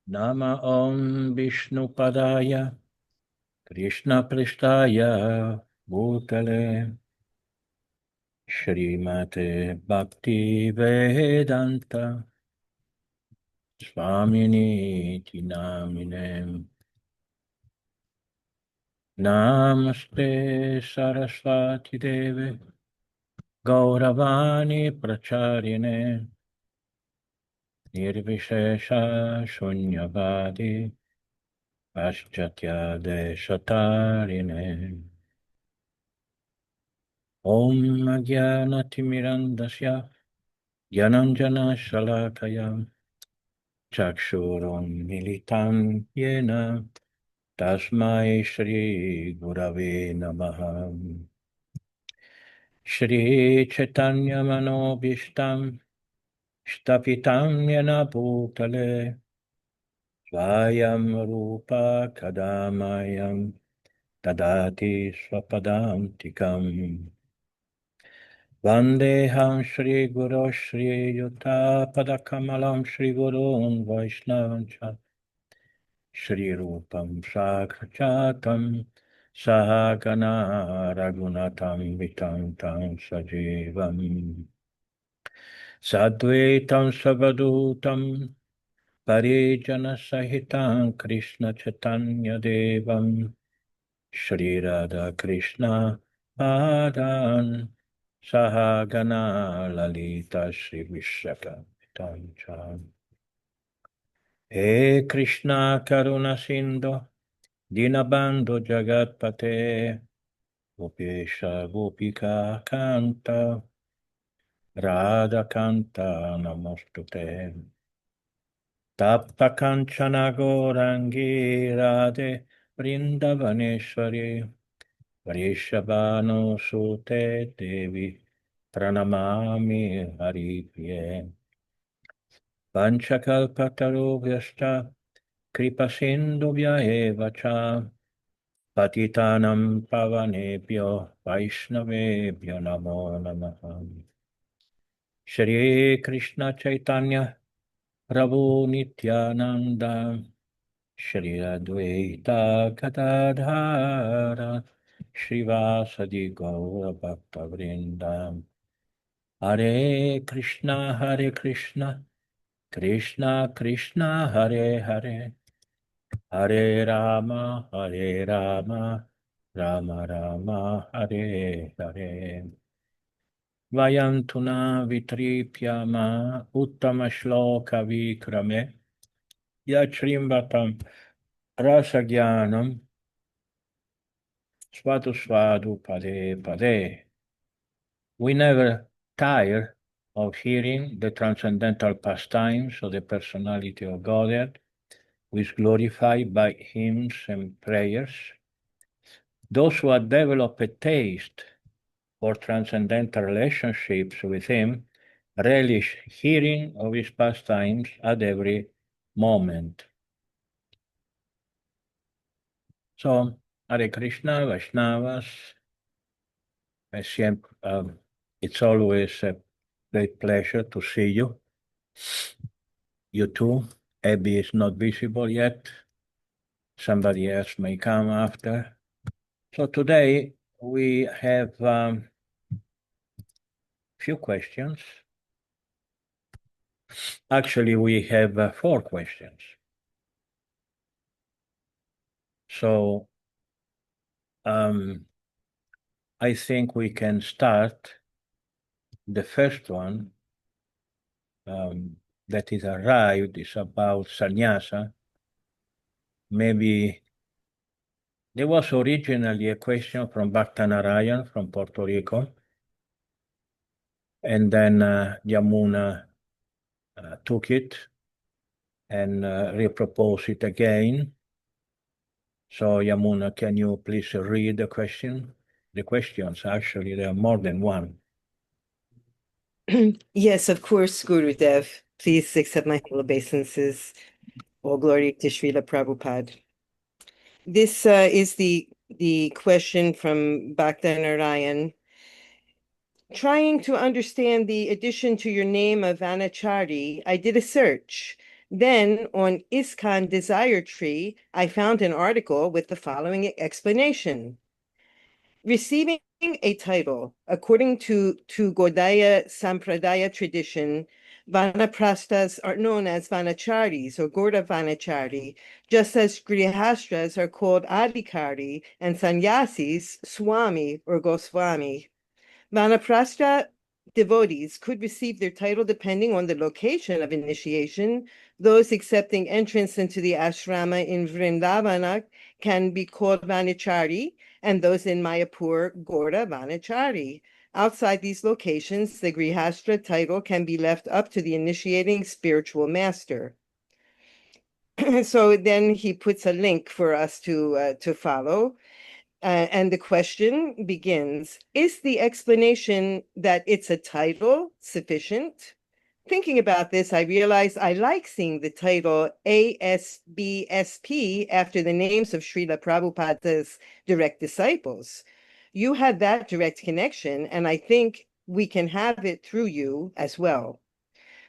Nama Om Vishnu Padaya Krishna Pristaya Bhutale Shrimate Bhakti Vedanta Swamini Namine Namaste Saraswati Deve Gauravani Pracharine Nirvishesha Shunyavadi Paschatya Deshatarine Om Agyanatimirandasya Gyananjana Shalakaya Chakshurum Militam Yena Tasmai Shri Gurave Namaha Shri Chaitanya Manobhishtam Shtapitam Yena Bhutale Svayam Rupa Kadamayam Tadati Swapadantikam Vandeham Shri Guru Shri Yuta Padakamalam Shri Gurun Vaishnavancha Shri Rupam Sagrajatam Sahagana Ragunatam Vitantam Sajivam Sadvaitam Savadutam Parijana Sahitam Krishna Chaitanya Devam Shri Radha Krishna Padan Sahagana Lalita Shri Vishaka Vitancha He Krishna Karuna Sindhu Dinabando Jagatpate Gopesha Gopika Kanta Radha Kanta Namostute Tapta Kanchana Gorangi Radhe Vrindavaneshwari Vrishabhanu Sute Devi Pranamami Haripriye Panchakalpatarubhyashta Kripasindubhya eva cha Patitanam pavanebhyo Vaishnavebhyo namo namaha Shri Krishna Chaitanya Prabhu Nityananda Shri Advaita Gadadhara Shrivasadi Gaura Bhakta Vrindam Hare Krishna Krishna Krishna Hare Hare Hare Rama Rama Rama Hare Hare Vayantuna Vitripyama Uttama Shloka Vikrame Yachrimbatam Rasagyanam Swadu Swadu Pade Pade. We never tire of hearing the transcendental pastimes of the personality of Godhead, who is glorified by hymns and prayers. Those who have developed a taste for transcendental relationships with him relish hearing of his pastimes at every moment. So, Hare Krishna, Vaishnavas, it's always a great pleasure to see you. You too. Abby is not visible yet. Somebody else may come after. So today we have few questions. Actually, we have 4 questions. So I think we can start. The first one that is arrived is about Sannyasa. Maybe there was originally a question from Bhaktanarayan from Puerto Rico, and then Yamuna took it and repropose it again. So Yamuna, can you please read the question? The questions, actually, there are more than one. Yes, of course, Gurudev. Please accept my full obeisances. All glory to Srila Prabhupada. This is the question from Bhaktanarayan. Trying to understand the addition to your name of Anachari, I did a search. Then on ISKCON Desire Tree, I found an article with the following explanation. Receiving a title, according to Gaudiya Sampradaya tradition, Vanaprasthas are known as Vanacharis or Gauda Vanachari, just as Grihastras are called Adhikari and Sannyasis Swami or Goswami. Vanaprastha devotees could receive their title depending on the location of initiation. Those accepting entrance into the ashrama in Vrindavana can be called Vanachari, and those in Mayapur, Gauda Vanachari. Outside these locations, the Grihastra title can be left up to the initiating spiritual master. So then he puts a link for us to follow. And the question begins, is the explanation that it's a title sufficient? Thinking about this, I realized I like seeing the title ACBSP after the names of Srila Prabhupada's direct disciples. You had that direct connection, and I think we can have it through you as well.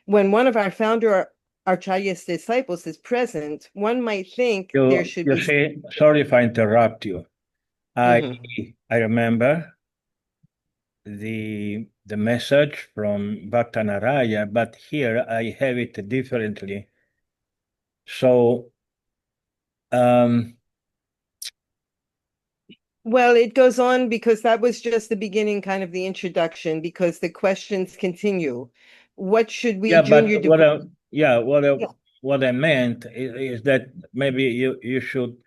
When one of our founder Acharya's disciples is present, one might think there should You be. see, sorry if I interrupt you. I Mhm. I remember the message from Bhattanaraya, but here I have it differently. So Well, it goes on because that was just the beginning, kind of the introduction, because the questions continue. What should we yeah, but junior devote? Yeah. what I meant is that maybe you should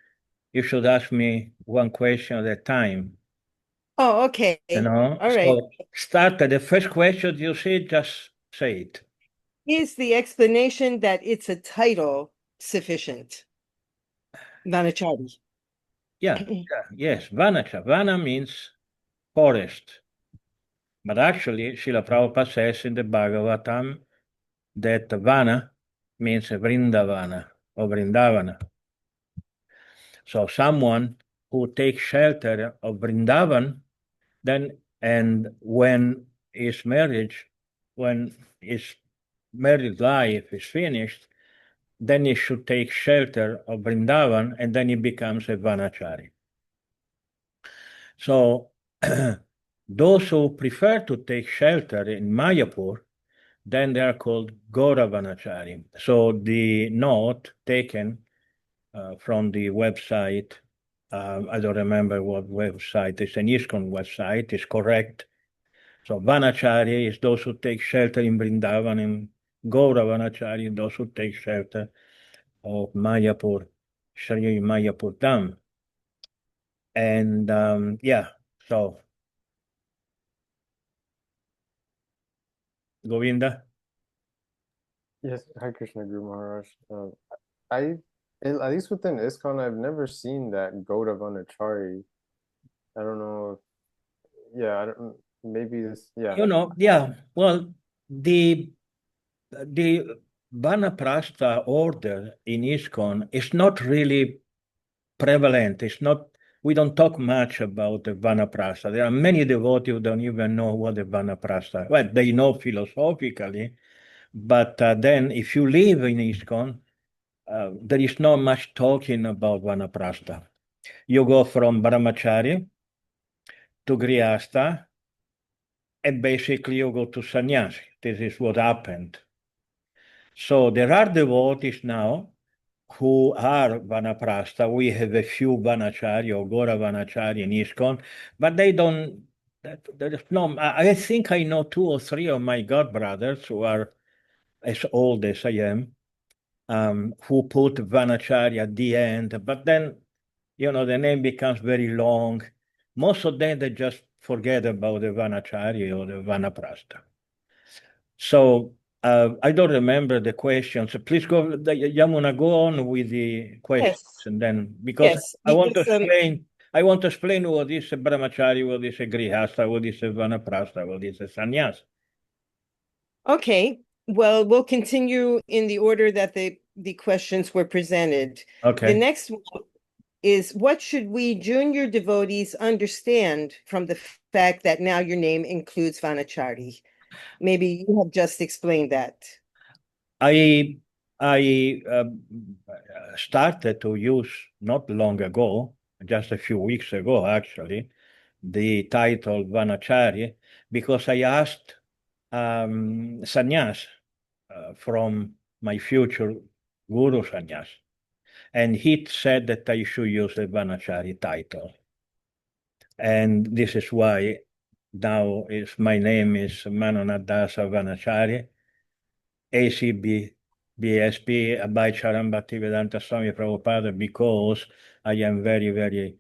ask me one question at a time. Oh, okay. You know, All right. so start at the first question you see, just say it. Is the explanation that it's a title sufficient? Vanachari. Yeah, yes, Vanacha. Vana means forest. But actually, Srila Prabhupada says in the Bhagavatam that Vana means Vrindavana or Vrindavana. So someone who takes shelter of Vrindavan, then and when his married life is finished, then he should take shelter of Vrindavan and then he becomes a Vanachari. So those who prefer to take shelter in Mayapur, then they are called Gauravanachari. So the note taken from the website, I don't remember what website, it's an ISKCON website, is correct. So Vanachari is those who take shelter in Vrindavan, and Gauravanachari, those who take shelter of Mayapur, Shri Mayapur Dham. And yeah, so Govinda. Yes, Hare Krishna Guru Maharaj. I, at least within ISKCON, I've never seen that Gauda Vanachari. I don't know if, yeah, I don't, maybe this, yeah. Yeah, well, the Vanaprastha order in ISKCON is not really prevalent. It's not, we don't talk much about the Vanaprastha. There are many devotees who don't even know what the Vanaprastha, well, they know philosophically, but then if you live in ISKCON, there is not much talking about Vanaprastha. You go from Brahmachari to Grihastha, and basically you go to Sannyasi. This is what happened. So there are devotees now who are Vanaprastha. We have a few Vanachari or Gora Vanachari in ISKCON, but they don't. There is no. I think I know two or three of my god brothers who are as old as I am, who put Vanachari at the end. But then, the name becomes very long. Most of them they just forget about the Vanachari or the Vanaprastha. So I don't remember the questions. So please go, Yamuna, go on with the questions, Yes. and then because Yes. I want to Because explain, what is a brahmachari, what is a grihasta, what is a vanaprastha, what is a sannyas. okay. Well, we'll continue in the order that the questions were presented. The Okay. next one is, what should we junior devotees understand from the fact that now your name includes Vanachari? Maybe you have just explained that. I I started to use not long ago, just a few weeks ago actually, the title Vanachari, because I asked Sannyasa from my future Guru Sannyasa, and he said that I should use the Vanachari title. And this is why now my name is Manonatha Dasa Vanachari, ACBSP, Abhay Charan Bhaktivedanta Swami Prabhupada, because I am very, very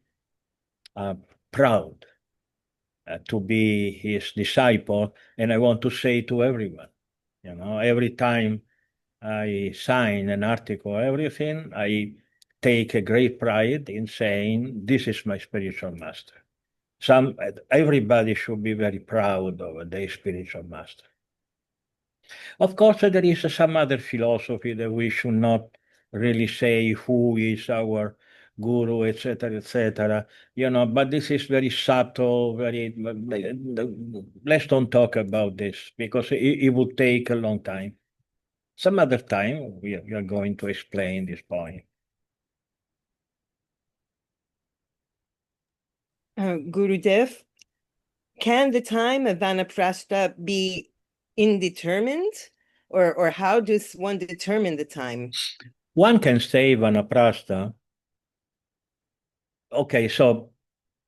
proud to be his disciple. And I want to say to everyone, every time I sign an article, everything, I take a great pride in saying, this is my spiritual master. Everybody should be very proud of their spiritual master. Of course, there is some other philosophy that we should not really say who is our guru, etc., etc. But this is very subtle. Let's don't talk about this because it would take a long time. Some other time we are going to explain this point. Gurudev, can the time of Vanaprastha be indeterminate? Or how does one determine the time? One can say Vanaprastha. Okay, so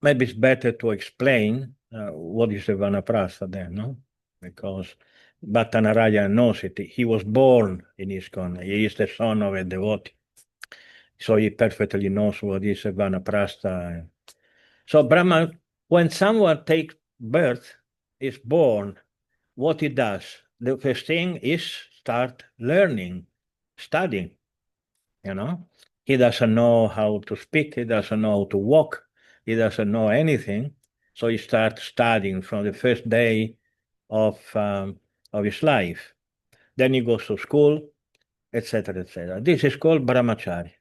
maybe it's better to explain what is the Vanaprastha then, no? Because Bhattanaraya knows it. He was born in ISKCON. He is the son of a devotee. So he perfectly knows what is a Vanaprastha. So Brahma, when someone takes birth, is born, what he does, the first thing is start learning, studying, He doesn't know how to speak, he doesn't know how to walk, he doesn't know anything. So he starts studying from the first day of his life. Then he goes to school, etc., etc. This is called brahmachari.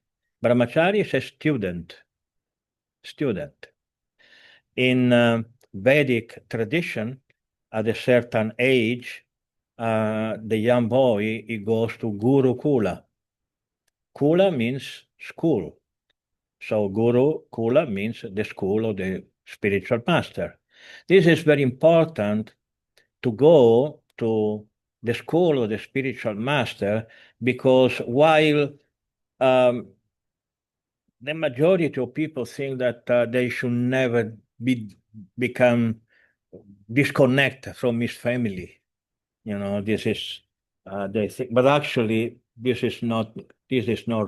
Brahmachari is a student. In Vedic tradition, at a certain age, the young boy, he goes to Gurukula. Kula means school. So Guru Kula means the school of the spiritual master. This is very important to go to the school of the spiritual master because while the majority of people think that they should never become disconnected from his family, this is they think, but actually this is not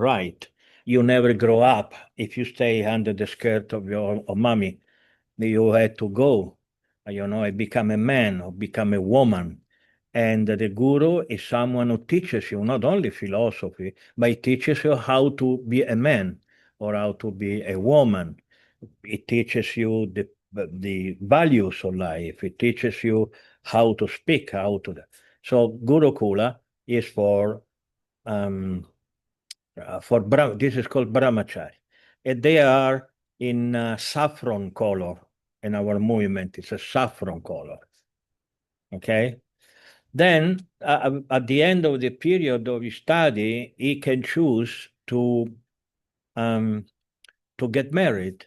right. You never grow up if you stay under the skirt of your mommy. You had to go, and become a man or become a woman. And the guru is someone who teaches you not only philosophy, but he teaches you how to be a man or how to be a woman. It teaches you the values of life. It teaches you how to speak, So Gurukula is this is called brahmachari, and they are in saffron color. In our movement, it's a saffron color. Okay. Then at the end of the period of his study, he can choose to get married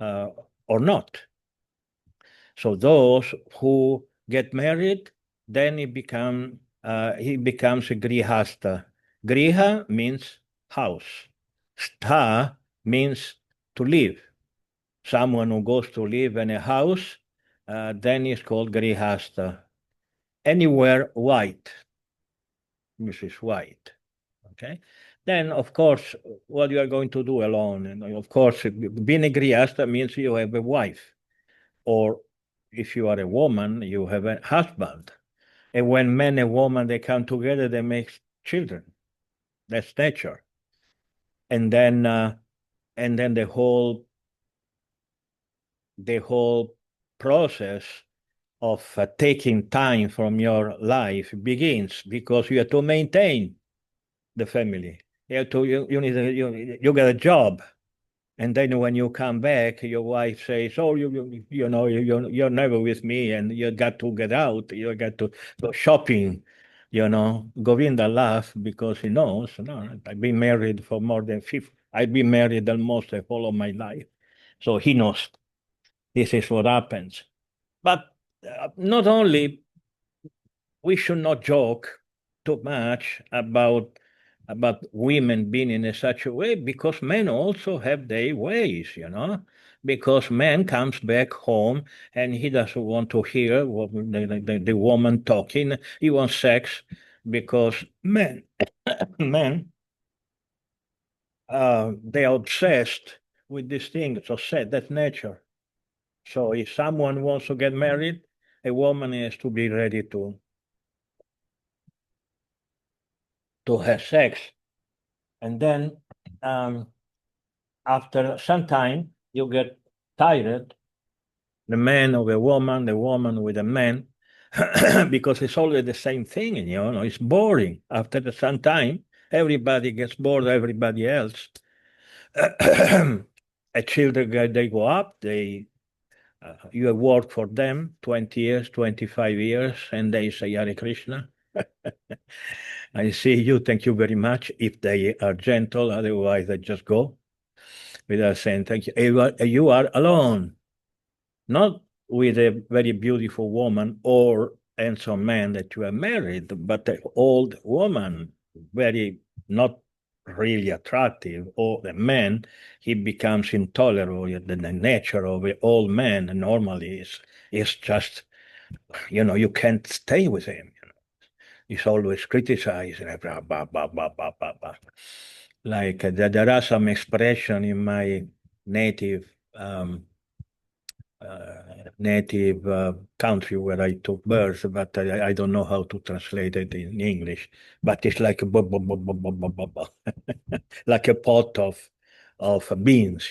or not. So those who get married, then he becomes a grihasta. Griha means house. Stha means to live. Someone who goes to live in a house, then is called grihasta. Anywhere white. This is white. Okay. Then, of course, what you are going to do alone, and of course, being a grihasta means you have a wife, or if you are a woman, you have a husband. And when men and woman they come together, they make children. That's nature. And then the whole process of taking time from your life begins because you have to maintain the family. You get a job. And then when you come back, your wife says, "Oh, you're never with me, and you got to get out. You got to go shopping. Govinda laughs because he knows, I've been married for more than 50. I've been married almost the whole of my life. So he knows this is what happens. But not only, we should not joke too much about women being in such a way, because men also have their ways, because man comes back home and he doesn't want to hear the woman talking. He wants sex, because men men they are obsessed with these things. So said that's nature. So if someone wants to get married, a woman has to be ready to have sex. And then after some time, you get tired, the man of a woman, the woman with a man, because it's always the same thing, it's boring. After some time, everybody gets bored of everybody else. Children, they go up, you work for them 20 years, 25 years, and they say, Hare Krishna. I see you, thank you very much. If they are gentle, otherwise they just go without saying thank you. You are alone, not with a very beautiful woman or handsome man that you are married, but an old woman, very not really attractive, or the man, he becomes intolerable. The nature of an old man normally is just, you can't stay with him. He's always criticizing, blah, blah, blah, blah, blah, blah, blah. Like there are some expression in my native country where I took birth, but I don't know how to translate it in English. But it's like like a pot of beans,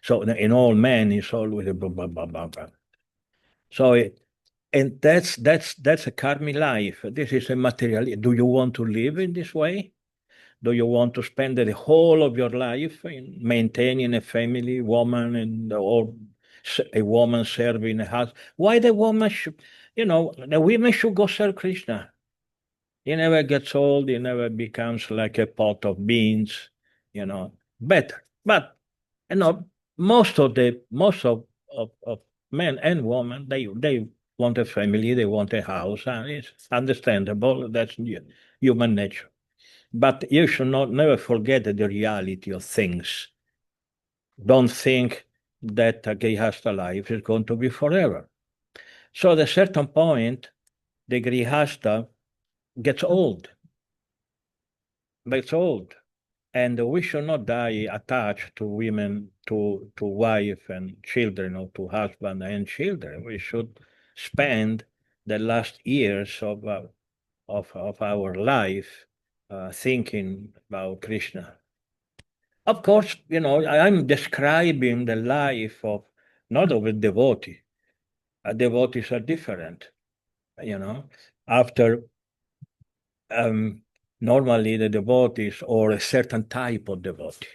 So in all men, it's always a. So and that's a karmic life. This is a material. Do you want to live in this way? Do you want to spend the whole of your life in maintaining a family, or a woman serving a house? Why the woman should, the women should go serve Krishna. He never gets old. He never becomes like a pot of beans, better. But, most of men and women, they want a family, they want a house, and it's understandable. That's human nature. But you should never forget the reality of things. Don't think that a Grihasta life is going to be forever. So at a certain point, the Grihasta gets old. And we should not die attached to women, to wife and children, or to husband and children. We should spend the last years of our life thinking about Krishna. Of course, I'm describing the life of not of a devotee. Devotees are different, After normally the devotees, or a certain type of devotee.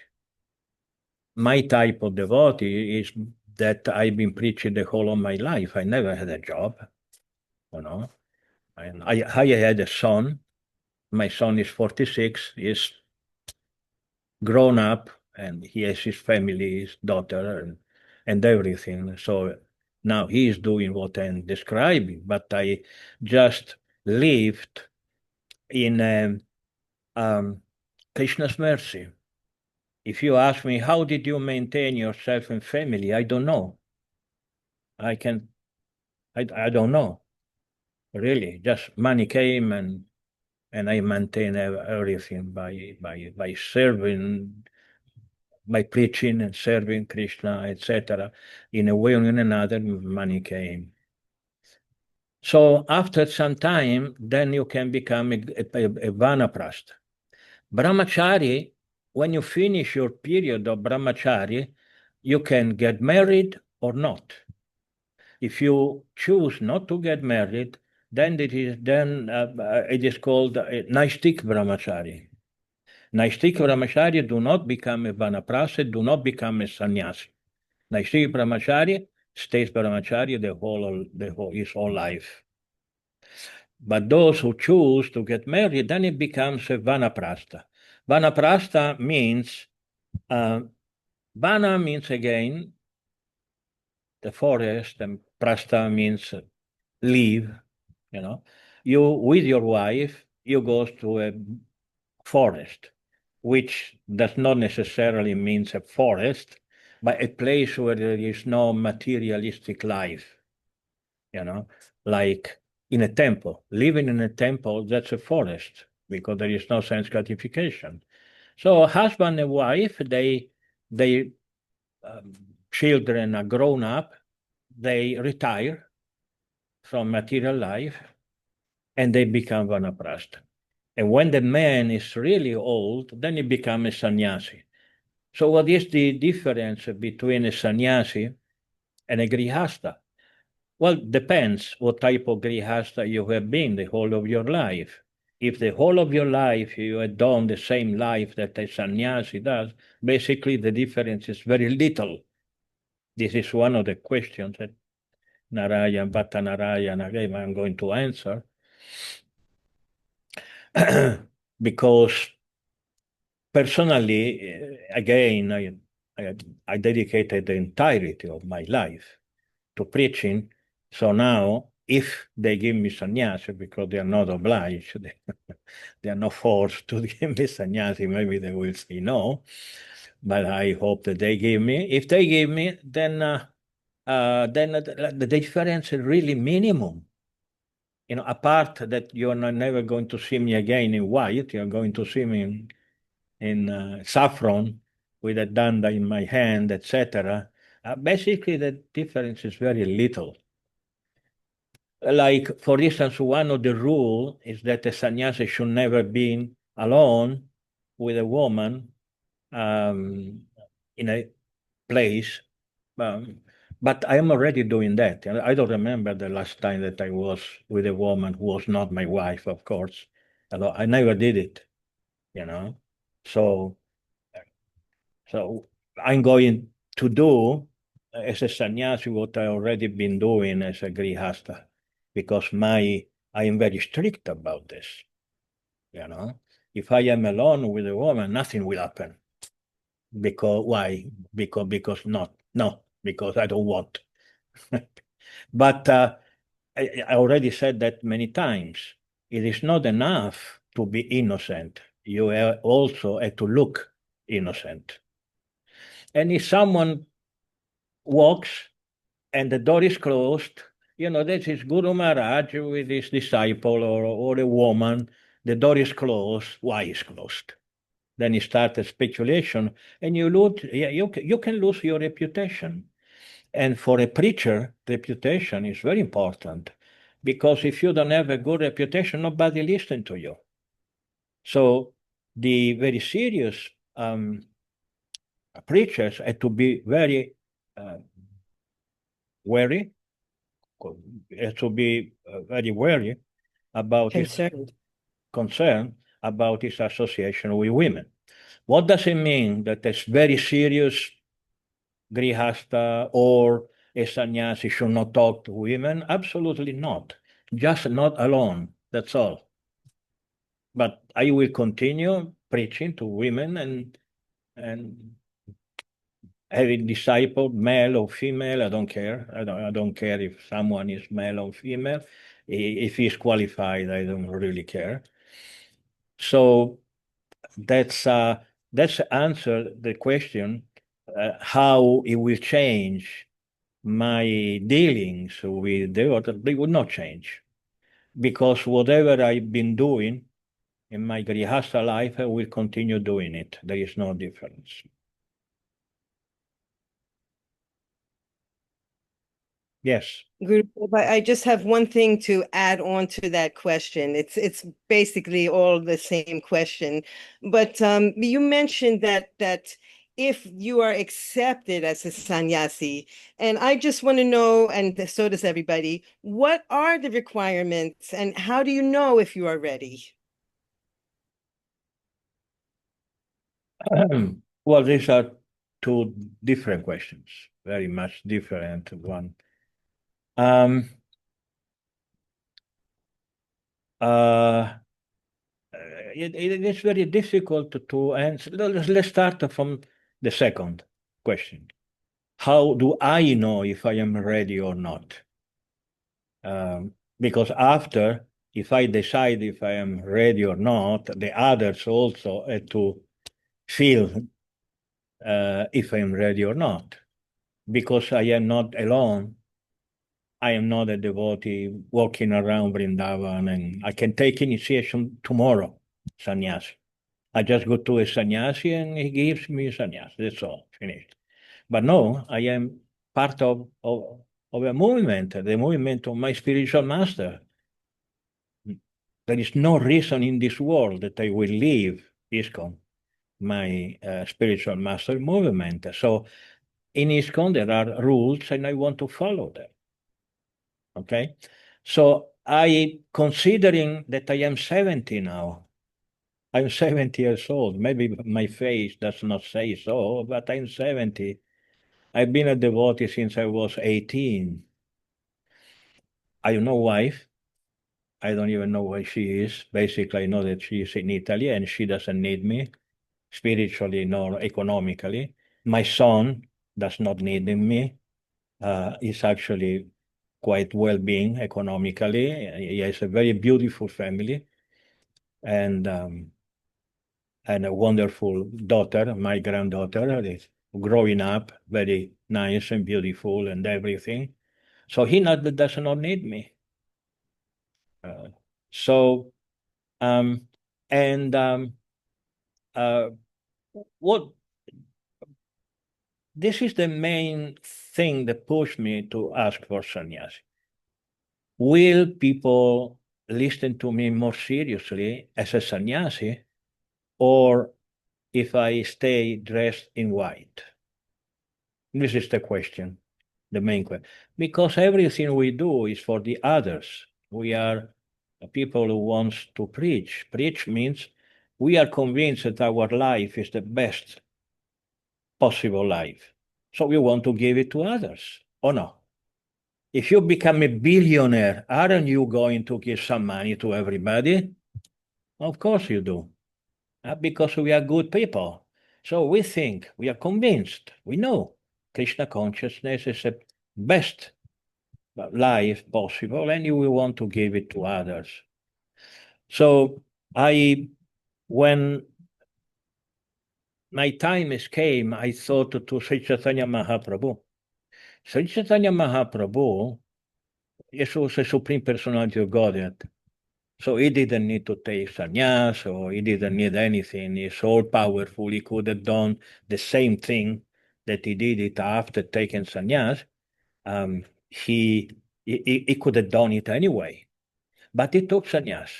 My type of devotee is that I've been preaching the whole of my life. I never had a job, And I had a son. My son is 46. He's grown up, and he has his family, his daughter, and everything. So now he is doing what I'm describing, but I just lived in Krishna's mercy. If you ask me, how did you maintain yourself and family? I don't know. I don't know. Really, just money came, and I maintain everything by serving, by preaching and serving Krishna, etc. In a way or in another, money came. So after some time, then you can become a vanaprastha. Brahmachari, when you finish your period of brahmachari, you can get married or not. If you choose not to get married, then it is called Naistik Brahmachari. Naistik Brahmachari do not become a Vanaprastha, do not become a sannyasi. Naistik Brahmachari stays Brahmachari his whole life. But those who choose to get married, then it becomes a vanaprastha. Vanaprastha means, vana means again the forest, and prastha means leave. You with your wife, you go to a forest, which does not necessarily means a forest, but a place where there is no materialistic life. Like in a temple. Living in a temple, that's a forest because there is no sense gratification. So husband and wife, they children are grown up, they retire from material life, and they become vanaprastha. And when the man is really old, then he becomes a sannyasi. So what is the difference between a sannyasi and a grihastha? Well, depends what type of grihastha you have been the whole of your life. If the whole of your life you have done the same life that a sannyasi does, basically the difference is very little. This is one of the questions that Narayan, Bhatta Narayan, again, I'm going to answer. Because personally, again, I dedicated the entirety of my life to preaching. So now, if they give me sannyasi, because they are not obliged, they are not forced to give me sannyasi, maybe they will say no. But I hope that they give me. If they give me, then the difference is really minimum. Apart that you're never going to see me again in white, you're going to see me in saffron with a danda in my hand, etc. Basically, the difference is very little. Like, for instance, one of the rules is that a sannyasi should never be alone with a woman in a place. But I am already doing that. I don't remember the last time that I was with a woman who was not my wife, of course. Although I never did it, you know. So, so I'm going to do as a sannyasi what I already been doing as a grihastha, because I am very strict about this. If I am alone with a woman, nothing will happen. Because why? Because not no, because I don't want. But I already said that many times. It is not enough to be innocent. You also have to look innocent. And if someone walks and the door is closed, that is Guru Maharaj with his disciple or a woman, the door is closed. Why is closed? Then you start a speculation, and you can lose your reputation. And for a preacher, reputation is very important, because if you don't have a good reputation, nobody listens to you. So the very serious preachers had to be very wary, had to be very wary about concern about his association with women. What does it mean that a very serious grihastha or a sannyasi should not talk to women? Absolutely not. Just not alone. That's all. But I will continue preaching to women and having disciple, male or female. I don't care. I don't care if someone is male or female. If he's qualified, I don't really care. So that's answer the question how it will change my dealings with the other. They would not change, because whatever I've been doing in my grihastha life, I will continue doing it. There is no difference. Yes. Guru, I just have one thing to add on to that question. It's basically all the same question, but you mentioned that if you are accepted as a sannyasi, and I just want to know, and so does everybody, what are the requirements, and how do you know if you are ready? Well, these are two different questions, very much different one. It is very difficult to answer. Let's start from the second question. How do I know if I am ready or not? Because after, if I decide if I am ready or not, the others also have to feel if I am ready or not. Because I am not alone, I am not a devotee walking around Vrindavan, and I can take initiation tomorrow, sannyas. I just go to a sannyasi and he gives me sannyas. That's all, finished. But no, I am part of a movement, the movement of my spiritual master. There is no reason in this world that I will leave ISKCON, my spiritual master movement. So in ISKCON, there are rules and I want to follow them. Okay? So considering that I am 70 now, I'm 70 years old. Maybe my face does not say so, but I'm 70. I've been a devotee since I was 18. I have no wife. I don't even know where she is. Basically, I know that she is in Italy and she doesn't need me spiritually nor economically. My son does not need me. He's actually quite well-being economically. He has a very beautiful family and a wonderful daughter. My granddaughter is growing up, very nice and beautiful and everything. So he does not need me. So and what this is the main thing that pushed me to ask for sannyas. Will people listen to me more seriously as a sannyasi, or if I stay dressed in white? This is the question, the main question. Because everything we do is for the others. We are people who wants to preach. Preach means we are convinced that our life is the best possible life. So we want to give it to others, or no? If you become a billionaire, aren't you going to give some money to everybody? Of course you do. Because we are good people. So we think, we are convinced, we know Krishna consciousness is the best life possible, and we want to give it to others. So when my time came, I thought to Sri Chaitanya Mahaprabhu. Sri Chaitanya Mahaprabhu is also a Supreme Personality of Godhead. So he didn't need to take sannyas, or he didn't need anything. He's all powerful. He could have done the same thing that he did it after taking sannyas. He could have done it anyway. But he took sannyas.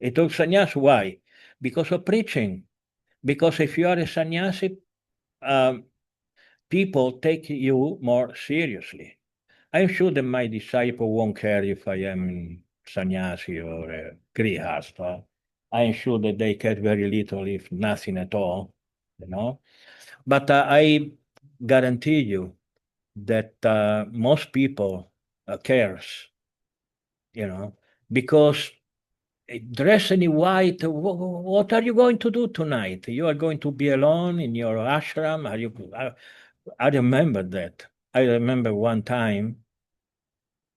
He took sannyas. Why? Because of preaching. Because if you are a sannyasi, people take you more seriously. I'm sure that my disciple won't care if I am sannyasi or a grihastha. I'm sure that they care very little, if nothing at all, you know. But I guarantee you that most people cares, because dressing in white, what are you going to do tonight? You are going to be alone in your ashram? I remember that. I remember one time,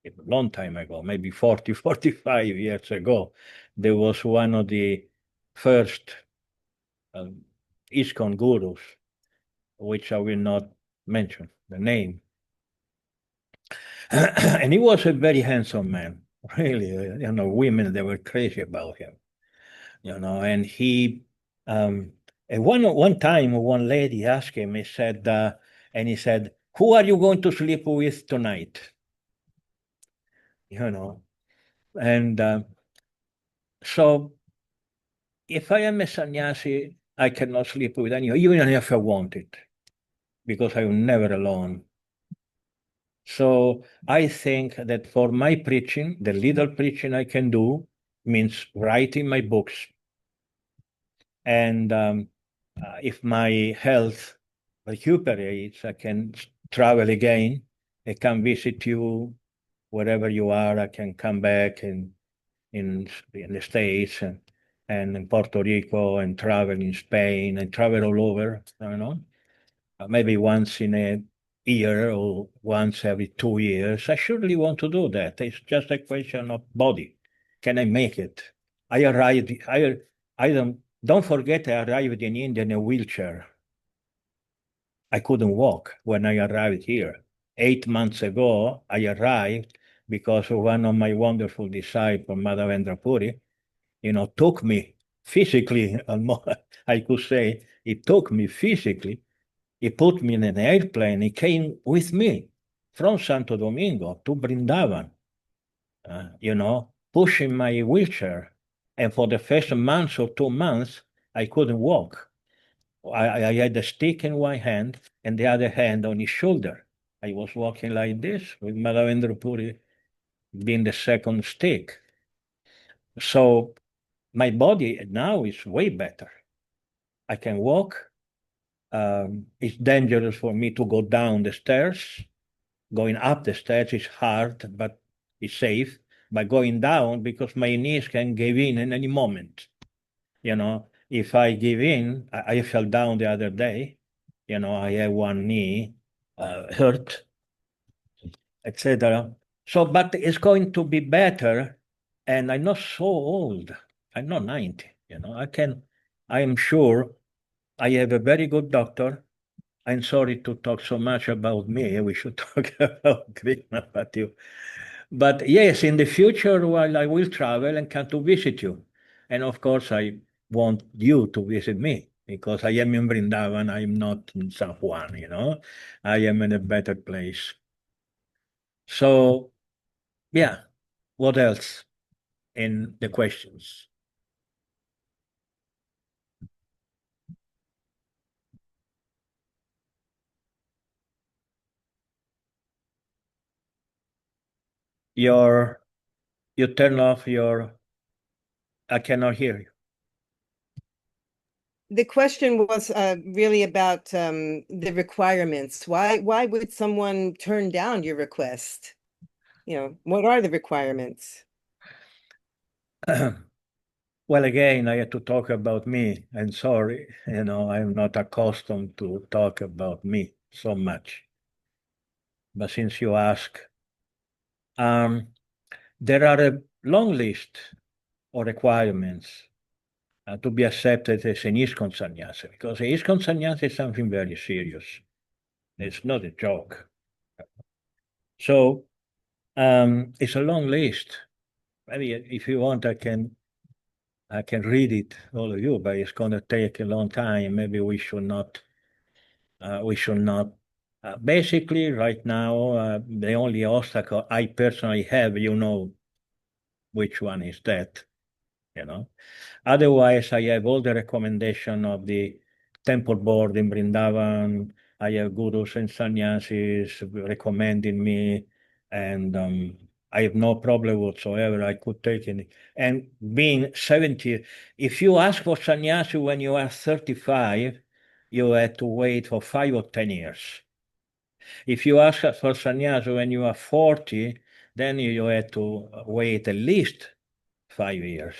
a long time ago, maybe 40, 45 years ago, there was one of the first ISKCON gurus, which I will not mention the name. And he was a very handsome man, really. Women, they were crazy about him, and he, and one time, one lady asked him, he said, who are you going to sleep with tonight? And so if I am a sannyasi, I cannot sleep with anyone, even if I want it, because I'm never alone. So I think that for my preaching, the little preaching I can do means writing my books. And if my health recuperates, I can travel again. I can visit you wherever you are. I can come back and in the States and in Puerto Rico and travel in Spain and travel all over, maybe once in a year or once every 2 years. I surely want to do that. It's just a question of body. Can I make it? I arrived, I don't forget I arrived in India in a wheelchair. I couldn't walk when I arrived here. 8 months ago, I arrived because one of my wonderful disciples, Madhavendra Puri, took me physically, I could say, he took me physically. He put me in an airplane. He came with me from Santo Domingo to Brindavan, pushing my wheelchair. And for the first month or 2 months, I couldn't walk. I had a stick in one hand and the other hand on his shoulder. I was walking like this with Madhavendra Puri being the second stick. So my body now is way better. I can walk. It's dangerous for me to go down the stairs. Going up the stairs is hard, but it's safe. But going down, because my knees can give in any moment. If I give in, I fell down the other day. I have one knee hurt, etc. So, but it's going to be better, and I'm not so old. I'm not 90. I am sure I have a very good doctor. I'm sorry to talk so much about me. We should talk about Krishna, but yes, in the future, while I will travel and come to visit you. And of course, I want you to visit me because I am in Vrindavan. I am not in San Juan, I am in a better place. So, yeah, what else in the questions? You turn off I cannot hear you. The question was really about the requirements. Why would someone turn down your request? What are the requirements? Well, again, I had to talk about me. I'm sorry, I'm not accustomed to talk about me so much. But since you ask, there are a long list of requirements to be accepted as an ISKCON sannyasa, because ISKCON sannyasa is something very serious. It's not a joke. So it's a long list. Maybe if you want, I can read it, all of you, but it's going to take a long time. Maybe we should not. Basically, right now, the only obstacle I personally have, which one is that, Otherwise, I have all the recommendation of the temple board in Brindavan. I have gurus and sannyasis recommending me, and I have no problem whatsoever. I could take it. And being 70, if you ask for sannyasi when you are 35, you have to wait for 5 or 10 years. If you ask for sannyasi when you are 40, then you have to wait at least 5 years.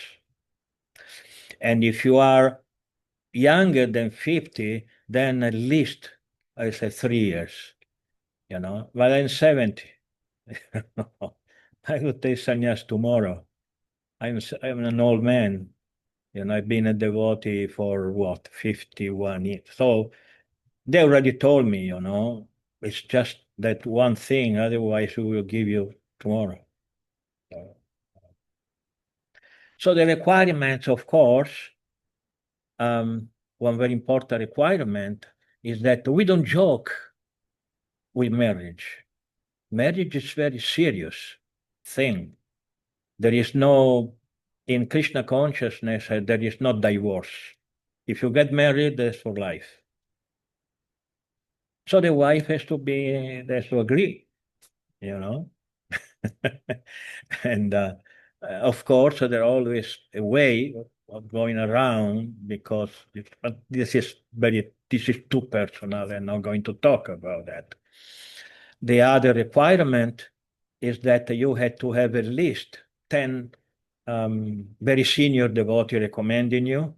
And if you are younger than 50, then at least, I say 3 years, But I'm 70. I would take sannyas tomorrow. I'm an old man. I've been a devotee for 51 years. So they already told me, it's just that one thing, otherwise we will give you tomorrow. So the requirements, of course, one very important requirement is that we don't joke with marriage. Marriage is very serious thing. There is no, in Krishna consciousness, there is no divorce. If you get married, that's for life. So the wife has to agree, And of course, there always a way of going around because this is too personal. I'm not going to talk about that. The other requirement is that you had to have at least 10 very senior devotee recommending you,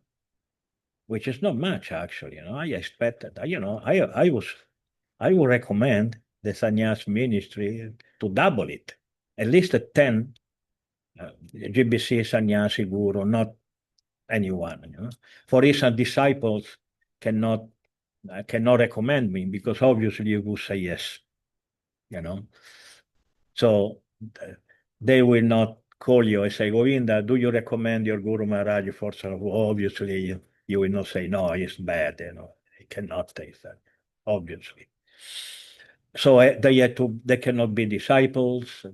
which is not much actually. I expected. I would recommend the sannyas ministry to double it, at least 10 GBC sannyasi guru, not anyone. For instance, disciples cannot recommend me because obviously you will say yes. So they will not call you and say, Govinda, do you recommend your Guru Maharaj for sadhguru? Obviously, you will not say, no, it's bad. They cannot take that, obviously. So they cannot be disciples.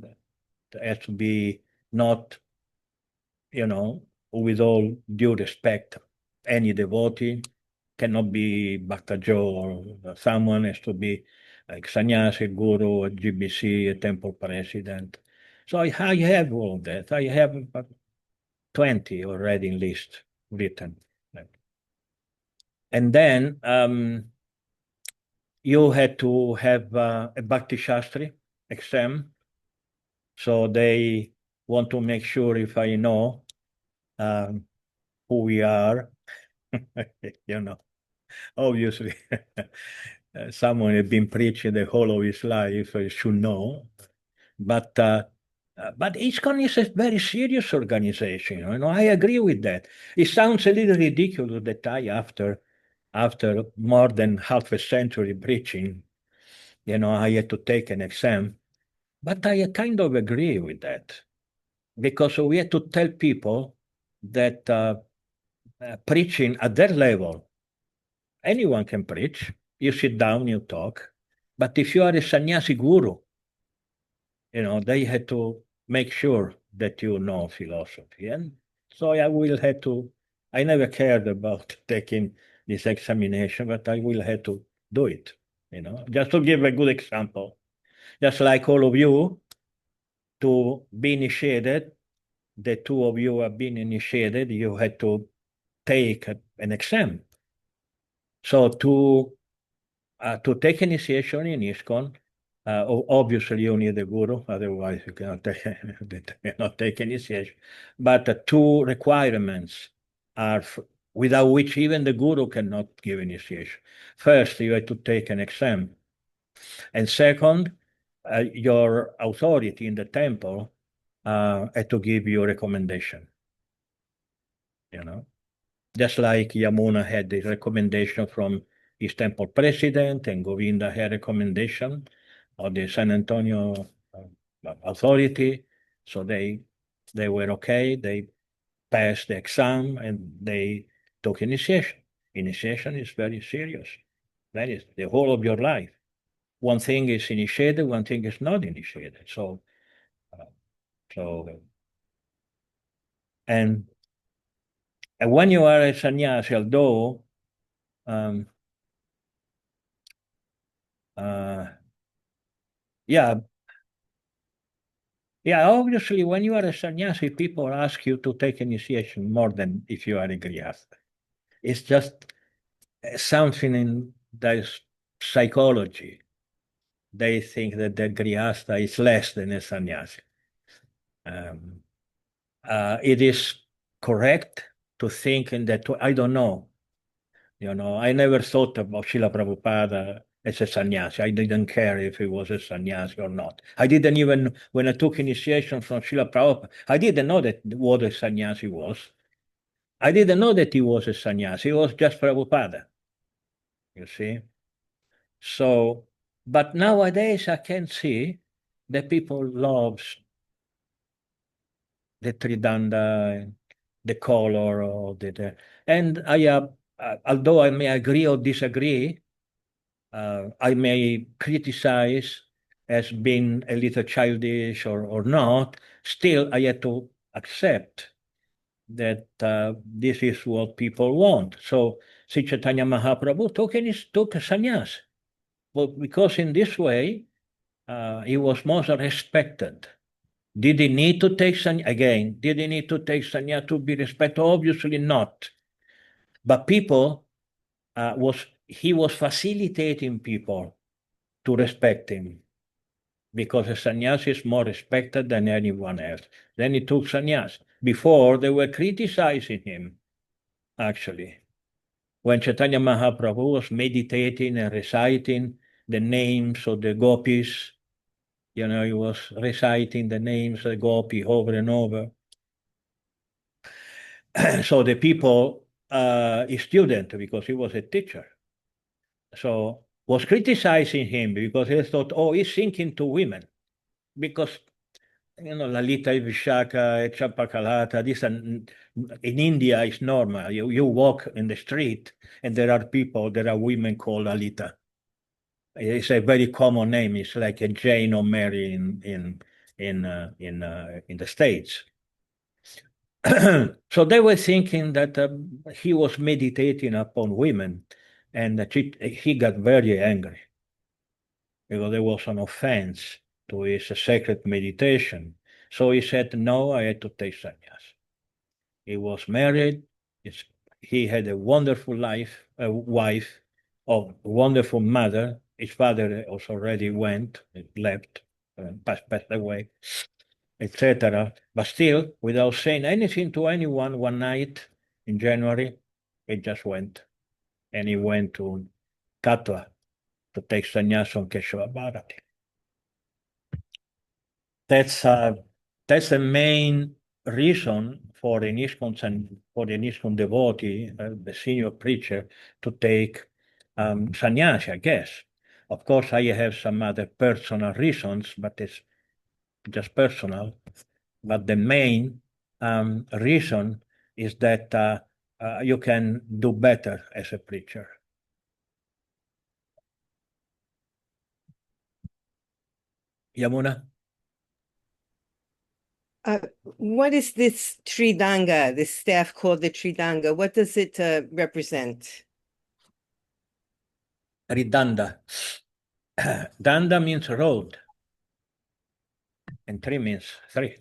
They have to be not, with all due respect, any devotee cannot be Bhaktajo or someone has to be like sannyasi, guru, a GBC, a temple president. So I have all of that. I have about 20 already in list written. And then you had to have a Bhakti Shastri exam. So they want to make sure if I know who we are, obviously. Someone has been preaching the whole of his life should know. But ISKCON is a very serious organization. I agree with that. It sounds a little ridiculous that after more than half a century preaching, I had to take an exam. But I kind of agree with that because we had to tell people that preaching at that level, anyone can preach. You sit down, you talk. But if you are a sannyasi guru, they had to make sure that you know philosophy. And so I never cared about taking this examination, but I will have to do it, just to give a good example. Just like all of you, to be initiated, the two of you have been initiated, you had to take an exam. So to take initiation in ISKCON, obviously you need a guru, otherwise you cannot take initiation. But two requirements are without which even the guru cannot give initiation. First, you have to take an exam. And second, your authority in the temple had to give you a recommendation. Just like Yamuna had the recommendation from his temple president and Govinda had recommendation of the San Antonio authority. So they were okay. They passed the exam and they took initiation. Initiation is very serious. That is the whole of your life. One thing is initiated, one thing is not initiated. And when you are a sannyasi, although yeah, obviously, when you are a sannyasi, people ask you to take initiation more than if you are a grihastha. It's just something in their psychology. They think that the grihastha is less than a sannyasi. It is correct to think in that. I don't know. I never thought about Srila Prabhupada as a sannyasi. I didn't care if he was a sannyasi or not. I didn't even, when I took initiation from Srila Prabhupada, I didn't know what a sannyasi was. I didn't know that he was a sannyasi. He was just Prabhupada. You see? So, but nowadays I can see that people love the Tridanda, the color of and I although I may agree or disagree, I may criticize as being a little childish or not, still I had to accept that this is what people want. So Sri Chaitanya Mahaprabhu took a sannyas. Well, because in this way, he was most respected. Did he need to take sannyas? Again, did he need to take sannyas to be respected? Obviously not. But people, he was facilitating people to respect him because a sannyas is more respected than anyone else. Then he took sannyas. before they were criticizing him, actually. When Chaitanya Mahaprabhu was meditating and reciting the names of the gopis, he was reciting the names of the gopi over and over. So the people, his student, because he was a teacher, so was criticizing him because they thought, oh, he's singing to women. Because, Lalita Vishaka, Champakalata, this in India is normal. You walk in the street and there are women called Lalita. It's a very common name. It's like a Jane or Mary in the States. So they were thinking that he was meditating upon women, and that he got very angry because there was an offense to his sacred meditation. So he said, no, I had to take sannyas. He was married. He had a wonderful wife, a wonderful mother. His father also already left, passed away, etc. But still, without saying anything to anyone, one night in January, he just went. And he went to Katwa to take sannyas on Keshava Bharati. That's the main reason for the ISKCON devotee, the senior preacher, to take sannyas, I guess. Of course, I have some other personal reasons, but it's just personal. But the main reason is that you can do better as a preacher. Yamuna? What is this Tridanga, this staff called the Tridanga? What does it represent? Ridanda. Danda means road, and tri means three.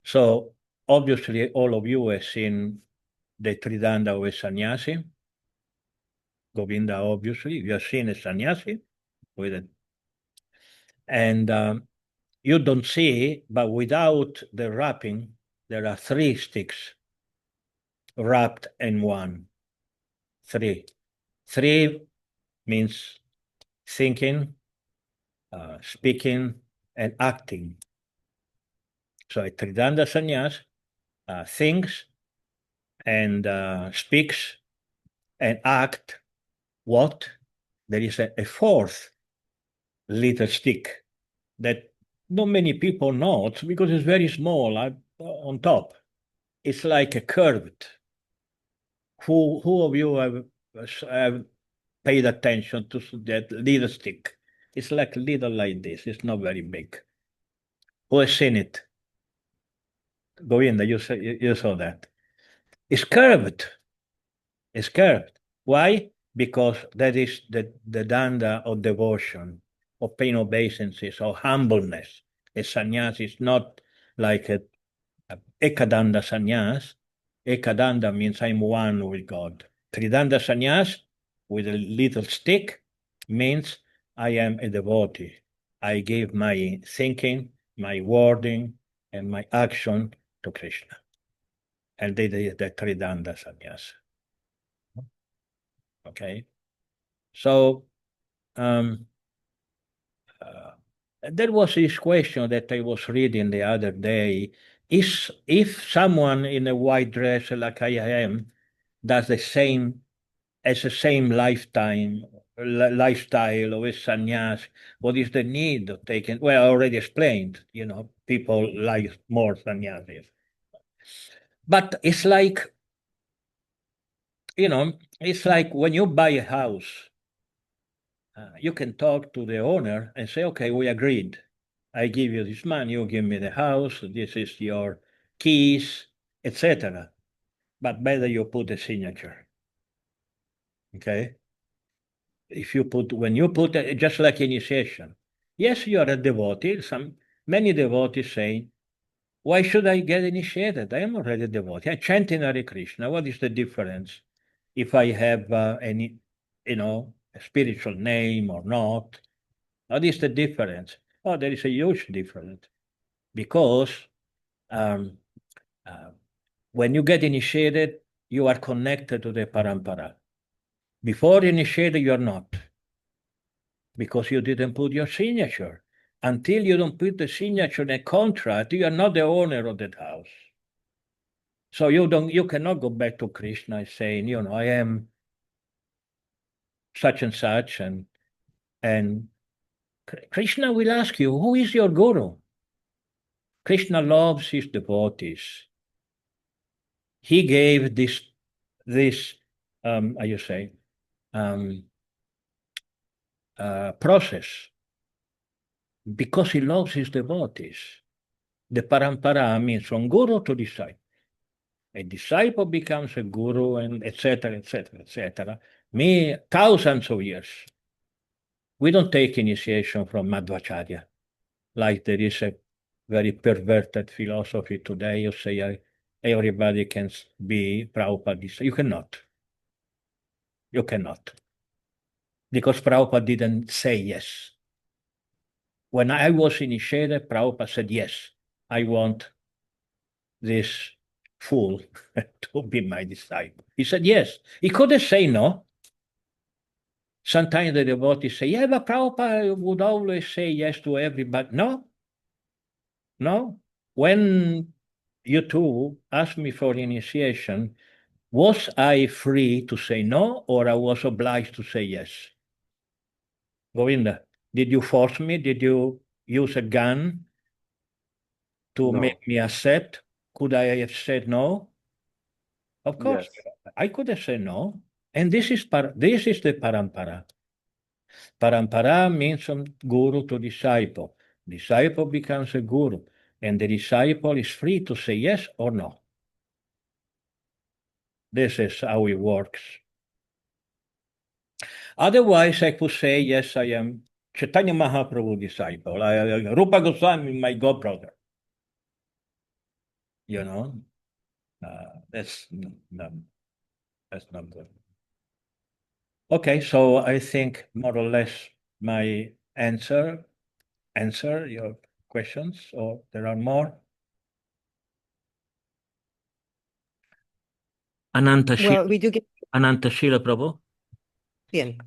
So obviously, all of you have seen the Tridanda of a sannyasi. Govinda, obviously, you have seen a sannyasi with it. And you don't see, but without the wrapping, there are 3 sticks wrapped in one. 3. 3 means thinking, speaking, and acting. So a Tridanda sannyas thinks and speaks and act. What? There is a 4th little stick that not many people know because it's very small on top. It's like a curved. Who of you have paid attention to that little stick? It's like little like this. It's not very big. Who has seen it? Govinda, you saw that. It's curved. It's curved. Why? Because that is the danda of devotion, of pain obeisances, of humbleness. A sannyas is not like a ekadanda sannyas. Ekadanda means I'm one with God. Tridanda sannyas, with a little stick, means I am a devotee. I give my thinking, my wording, and my action to Krishna. And they did the Tridanda sannyas. Okay. So there was this question that I was reading the other day. If someone in a white dress like I am does the same lifestyle of a sannyas, what is the need of taking? Well, I already explained, people like more sannyasis. But it's like, it's like when you buy a house, you can talk to the owner and say, okay, we agreed. I give you this money, you give me the house, this is your keys, etc. But better you put a signature. Okay? When you put just like initiation, yes, you are a devotee. Many devotees say, why should I get initiated? I am already a devotee. I'm chanting Hare Krishna. What is the difference if I have any, a spiritual name or not? What is the difference? Oh, there is a huge difference because um, uh, when you get initiated, you are connected to the parampara. Before initiated, you are not, because you didn't put your signature. Until you don't put the signature in a contract, you are not the owner of that house. So you cannot go back to Krishna and saying, I am such and such, and Krishna will ask you, who is your guru? Krishna loves his devotees. He gave this how you say process because he loves his devotees. The parampara means from guru to disciple. A disciple becomes a guru, and etc., etc., etc. Me, thousands of years. We don't take initiation from Madhvacharya, like there is a very perverted philosophy today. You say everybody can be Prabhupada. You cannot. You cannot. Because Prabhupada didn't say yes. When I was initiated, Prabhupada said, yes, I want this fool to be my disciple. He said yes. He couldn't say no. Sometimes the devotees say, yeah, but Prabhupada would always say yes to everybody. No, no. When you two asked me for initiation, was I free to say no, or I was obliged to say yes? Govinda, did you force me? Did you use a gun to No. make me accept? Could I have said no? Of course, Yes. I could have said no. And this is the parampara. Parampara means from guru to disciple. Disciple becomes a guru, and the disciple is free to say yes or no. This is how it works. Otherwise, I could say, yes, I am Chaitanya Mahaprabhu disciple. Rupa Goswami, my godbrother. That's not good. Okay, so I think more or less my answer your questions, or there are more? Ananta Well, we do get Shila Prabhu? in.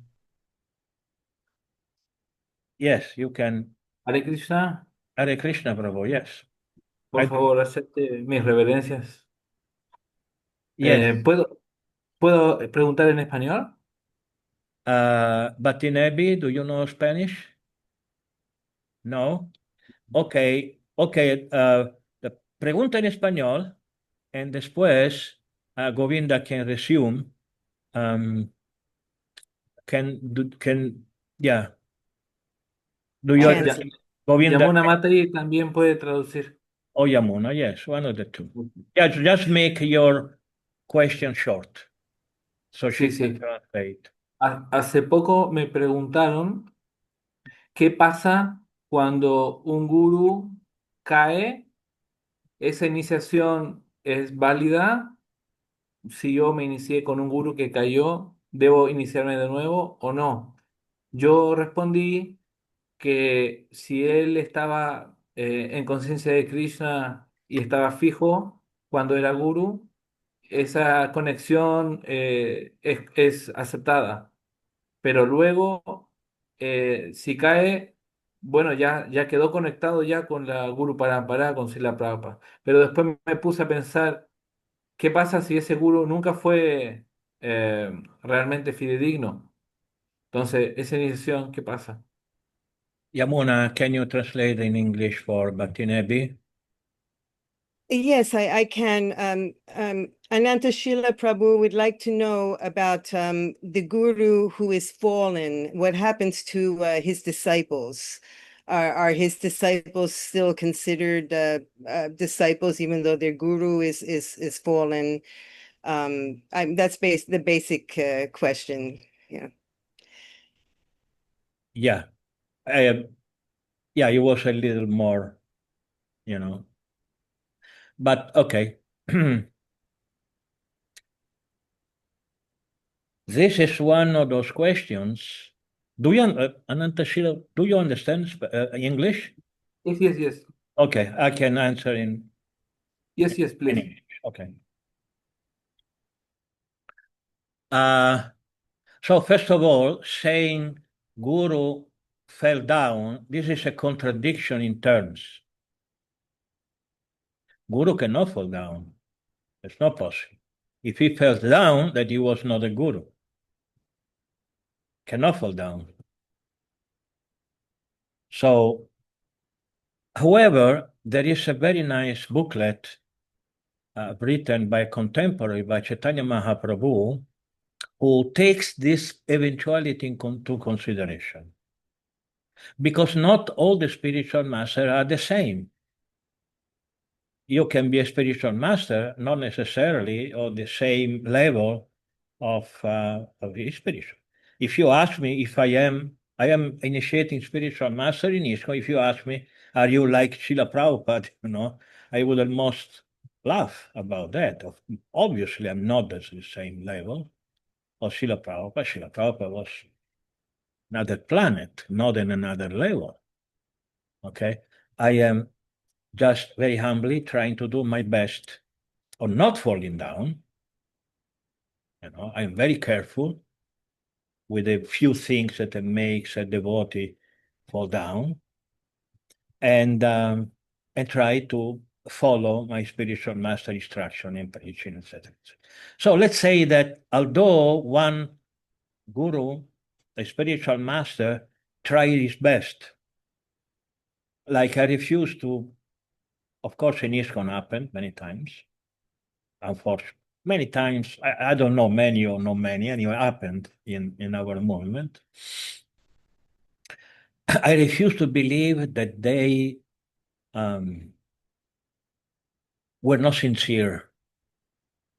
Yes, you can. Hare Krishna, Hare Krishna Prabhu, yes. por I- favor, acepte mis reverencias. Yes. ¿Puedo preguntar en español? Batinebi, do you know Spanish? No? Okay, the pregunta en español, and después Govinda can resume. Yeah. Do you Can- understand? Govinda Yamuna Matai también puede traducir. or Yamuna? Yes, one of the two. Yeah, just make your question short, so she Sí, can sí. translate. Hace poco me preguntaron qué pasa cuando un gurú cae. ¿Esa iniciación es válida? Si yo me inicié con un gurú que cayó, ¿debo iniciarme de nuevo o no? Yo respondí que si él estaba en conciencia de Krishna y estaba fijo cuando era gurú, esa conexión es aceptada. Pero luego, si cae, bueno, ya quedó conectado ya con la Guru Parampara, con Srila Prabhupada. Pero después me puse a pensar, ¿qué pasa si ese gurú nunca fue realmente fidedigno? Entonces, esa iniciación, ¿qué pasa? Yamuna, can you translate in English for Bhaktinebi? Yes, I can. Ananta Shila Prabhu would like to know about the guru who is fallen. What happens to his disciples? Are his disciples still considered disciples, even though their guru is fallen? That's the basic question. Yeah. Yeah. Yeah, it was a little more, but okay. This is one of those questions. Do you, Anantashila, do you understand English? Yes, yes, yes. Okay, I can answer in Yes, yes, In please. English. Okay. So first of all, saying Guru fell down, this is a contradiction in terms. Guru cannot fall down. It's not possible. If he fell down, that he was not a Guru. Cannot fall down. So, however, there is a very nice booklet written by a contemporary, by Chaitanya Mahaprabhu, who takes this eventuality into consideration. Because not all the spiritual masters are the same. You can be a spiritual master, not necessarily on the same level of spiritual. If you ask me if I am initiating spiritual master in ISKCON, if you ask me, are you like Srila Prabhupada, I would almost laugh about that. Obviously, I'm not at the same level of Srila Prabhupada. Srila Prabhupada was another planet, not in another level. Okay? I am just very humbly trying to do my best on not falling down. I'm very careful with a few things that makes a devotee fall down, and try to follow my spiritual master instruction in preaching, etc. So let's say that although one guru, a spiritual master, tried his best, like I refuse to, of course, in ISKCON happened many times, unfortunately. Many times, I don't know many or not many, anyway, happened in our movement. I refuse to believe that they were not sincere,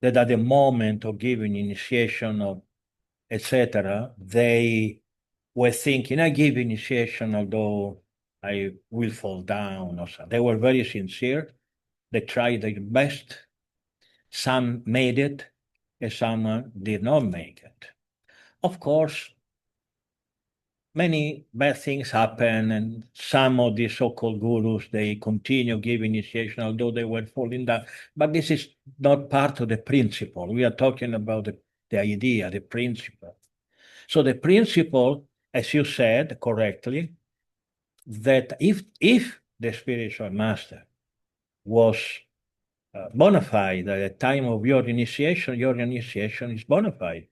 that at the moment of giving initiation of etc., they were thinking, I give initiation, although I will fall down or something. They were very sincere. They tried their best. Some made it, and some did not make it. Of course, many bad things happen, and some of the so-called gurus, they continue giving initiation, although they were falling down. But this is not part of the principle. We are talking about the idea, the principle. So the principle, as you said correctly, that if the spiritual master was bona fide at the time of your initiation is bona fide.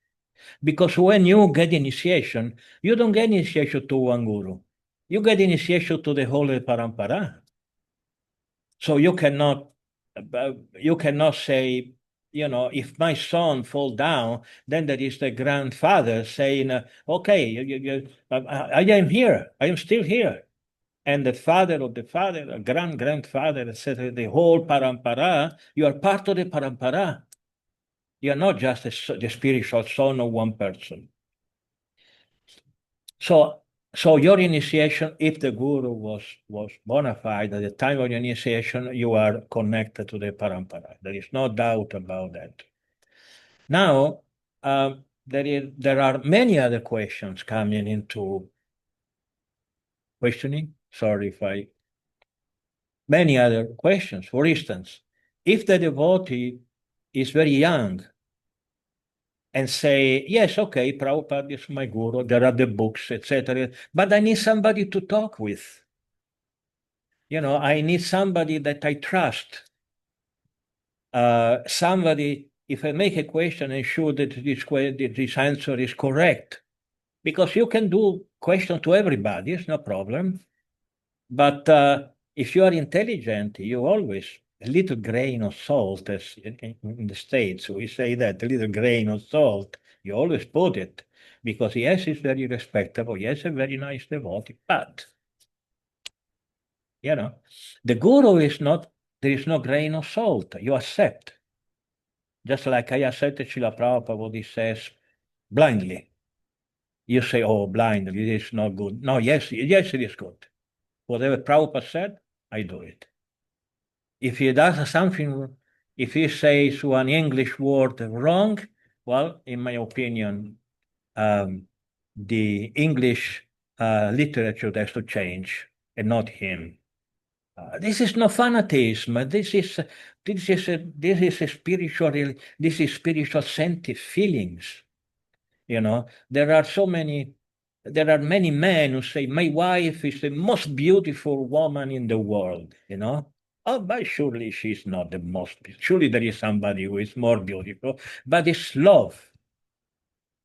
Because when you get initiation, you don't get initiation to one guru. You get initiation to the whole parampara. So you cannot say, if my son fall down, then there is the grandfather saying, okay, I am here, I am still here. And the father of the father, a grandfather, etc., the whole parampara, you are part of the parampara. You are not just the spiritual son of one person. So your initiation, if the guru was bona fide at the time of your initiation, you are connected to the parampara. There is no doubt about that. Now, there are many other questions coming into questioning. Sorry if I... Many other questions. For instance, if the devotee is very young and say, yes, okay, Prabhupada is my guru, there are the books, etc., but I need somebody to talk with. I need somebody that I trust. Somebody, if I make a question, ensure that this answer is correct. Because you can do question to everybody, it's no problem. But if you are intelligent, you always, a little grain of salt, as in the States, we say that, a little grain of salt, you always put it. Because yes, he's very respectable, yes, a very nice devotee, but, the guru is not, there is no grain of salt, you accept. Just like I accepted Srila Prabhupada, what he says, blindly. You say, oh, blindly, it is not good. No, yes, it is good. Whatever Prabhupada said, I do it. If he does something, if he says one English word wrong, well, in my opinion, the English literature has to change and not him. This is no fanatism. This is a spiritual. This is spiritual sensitive feelings. You know, there are many men who say, my wife is the most beautiful woman in the world, you know. Oh, but surely she's not the most, surely there is somebody who is more beautiful, but it's love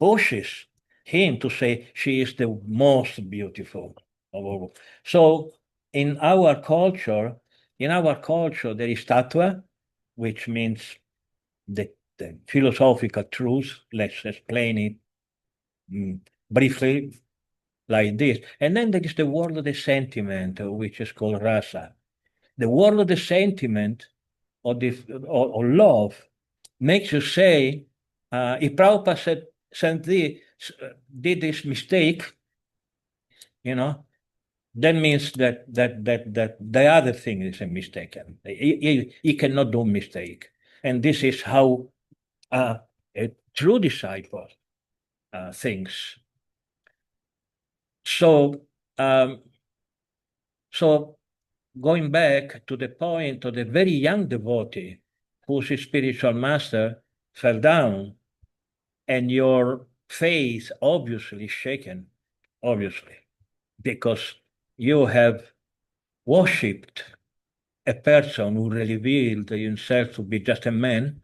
pushes him to say she is the most beautiful of all. So in our culture, there is tattva, which means the philosophical truth. Let's explain it briefly like this. And then there is the world of the sentiment, which is called rasa. The world of the sentiment or love makes you say, if Prabhupada did this mistake, you know, that means that the other thing is a mistake. He cannot do mistake. And this is how a true disciple thinks. So, so going back to the point of the very young devotee whose spiritual master fell down, and your faith obviously shaken, obviously, because you have worshipped a person who revealed himself to be just a man,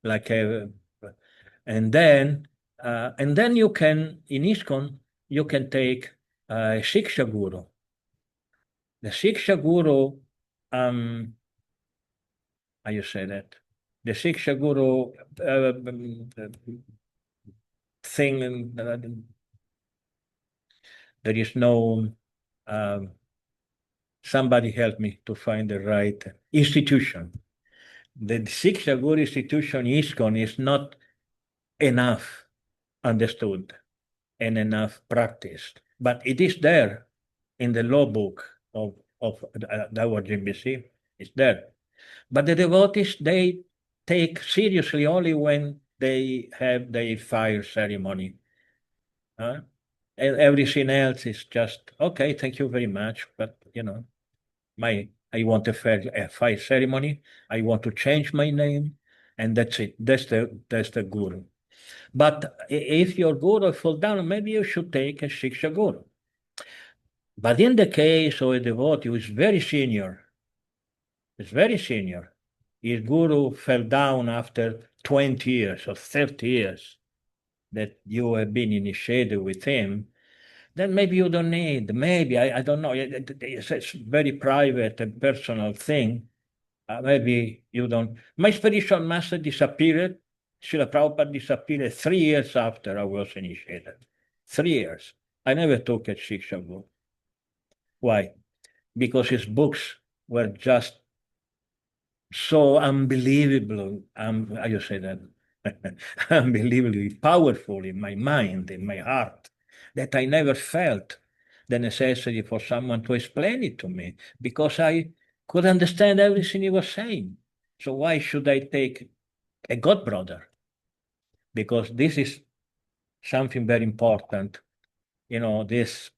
and then you can in ISKCON you can take a Shiksha Guru. The Shiksha Guru, how you say that? The Shiksha Guru thing, there is no, somebody help me to find the right institution. The Shiksha Guru institution ISKCON is not enough understood and enough practiced, but it is there in the law book of our GBC. It's there. But the devotees, they take seriously only when they have their fire ceremony. And everything else is just, okay, thank you very much. But, you know, I want a fire ceremony. I want to change my name. And that's it. That's the guru. But if your guru fall down, maybe you should take a Shiksha Guru. But in the case of a devotee who is very senior, his guru fell down after 20 years or 30 years that you have been initiated with him, then maybe you don't need, maybe, I don't know, it's a very private and personal thing. Maybe you don't. My spiritual master disappeared. Srila Prabhupada disappeared 3 years after I was initiated. 3 years. I never took a Shiksha book. Why? Because his books were just so unbelievable. How you say that? Unbelievably powerful in my mind, in my heart, that I never felt the necessity for someone to explain it to me because I could understand everything he was saying. So why should I take a god brother? Because this is something very important. You know, this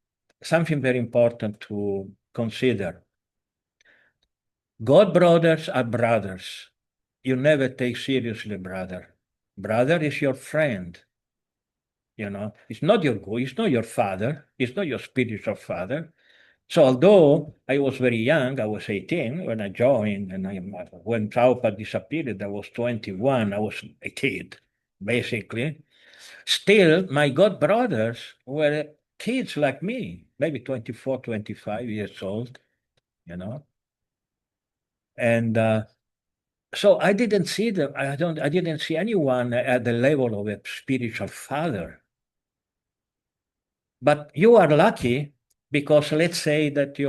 something very important to consider. God brothers are brothers. You never take seriously brother. Brother is your friend. You know, it's not your guru, it's not your father, it's not your spiritual father. So although I was very young, I was 18 when I joined, and when Prabhupada disappeared, I was 21, I was a kid, basically. Still, my god brothers were kids like me, maybe 24, 25 years old, you know. And so I didn't see them. I didn't see anyone at the level of a spiritual father. But you are lucky because let's say that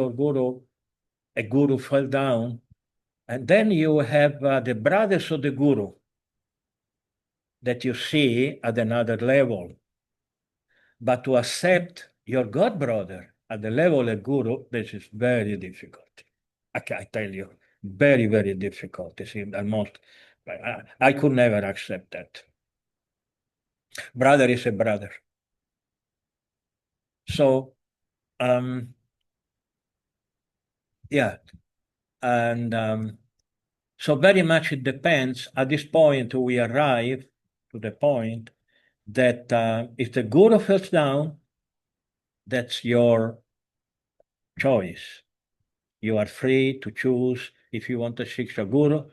a guru fell down, and then you have the brothers of the guru that you see at another level. But to accept your god brother at the level of guru, this is very difficult. I tell you, very, very difficult. It's almost, I could never accept that. Brother is a brother. So, yeah, And so very much it depends. At this point, we arrive to the point that if the guru falls down, that's your choice. You are free to choose if you want a Shiksha Guru,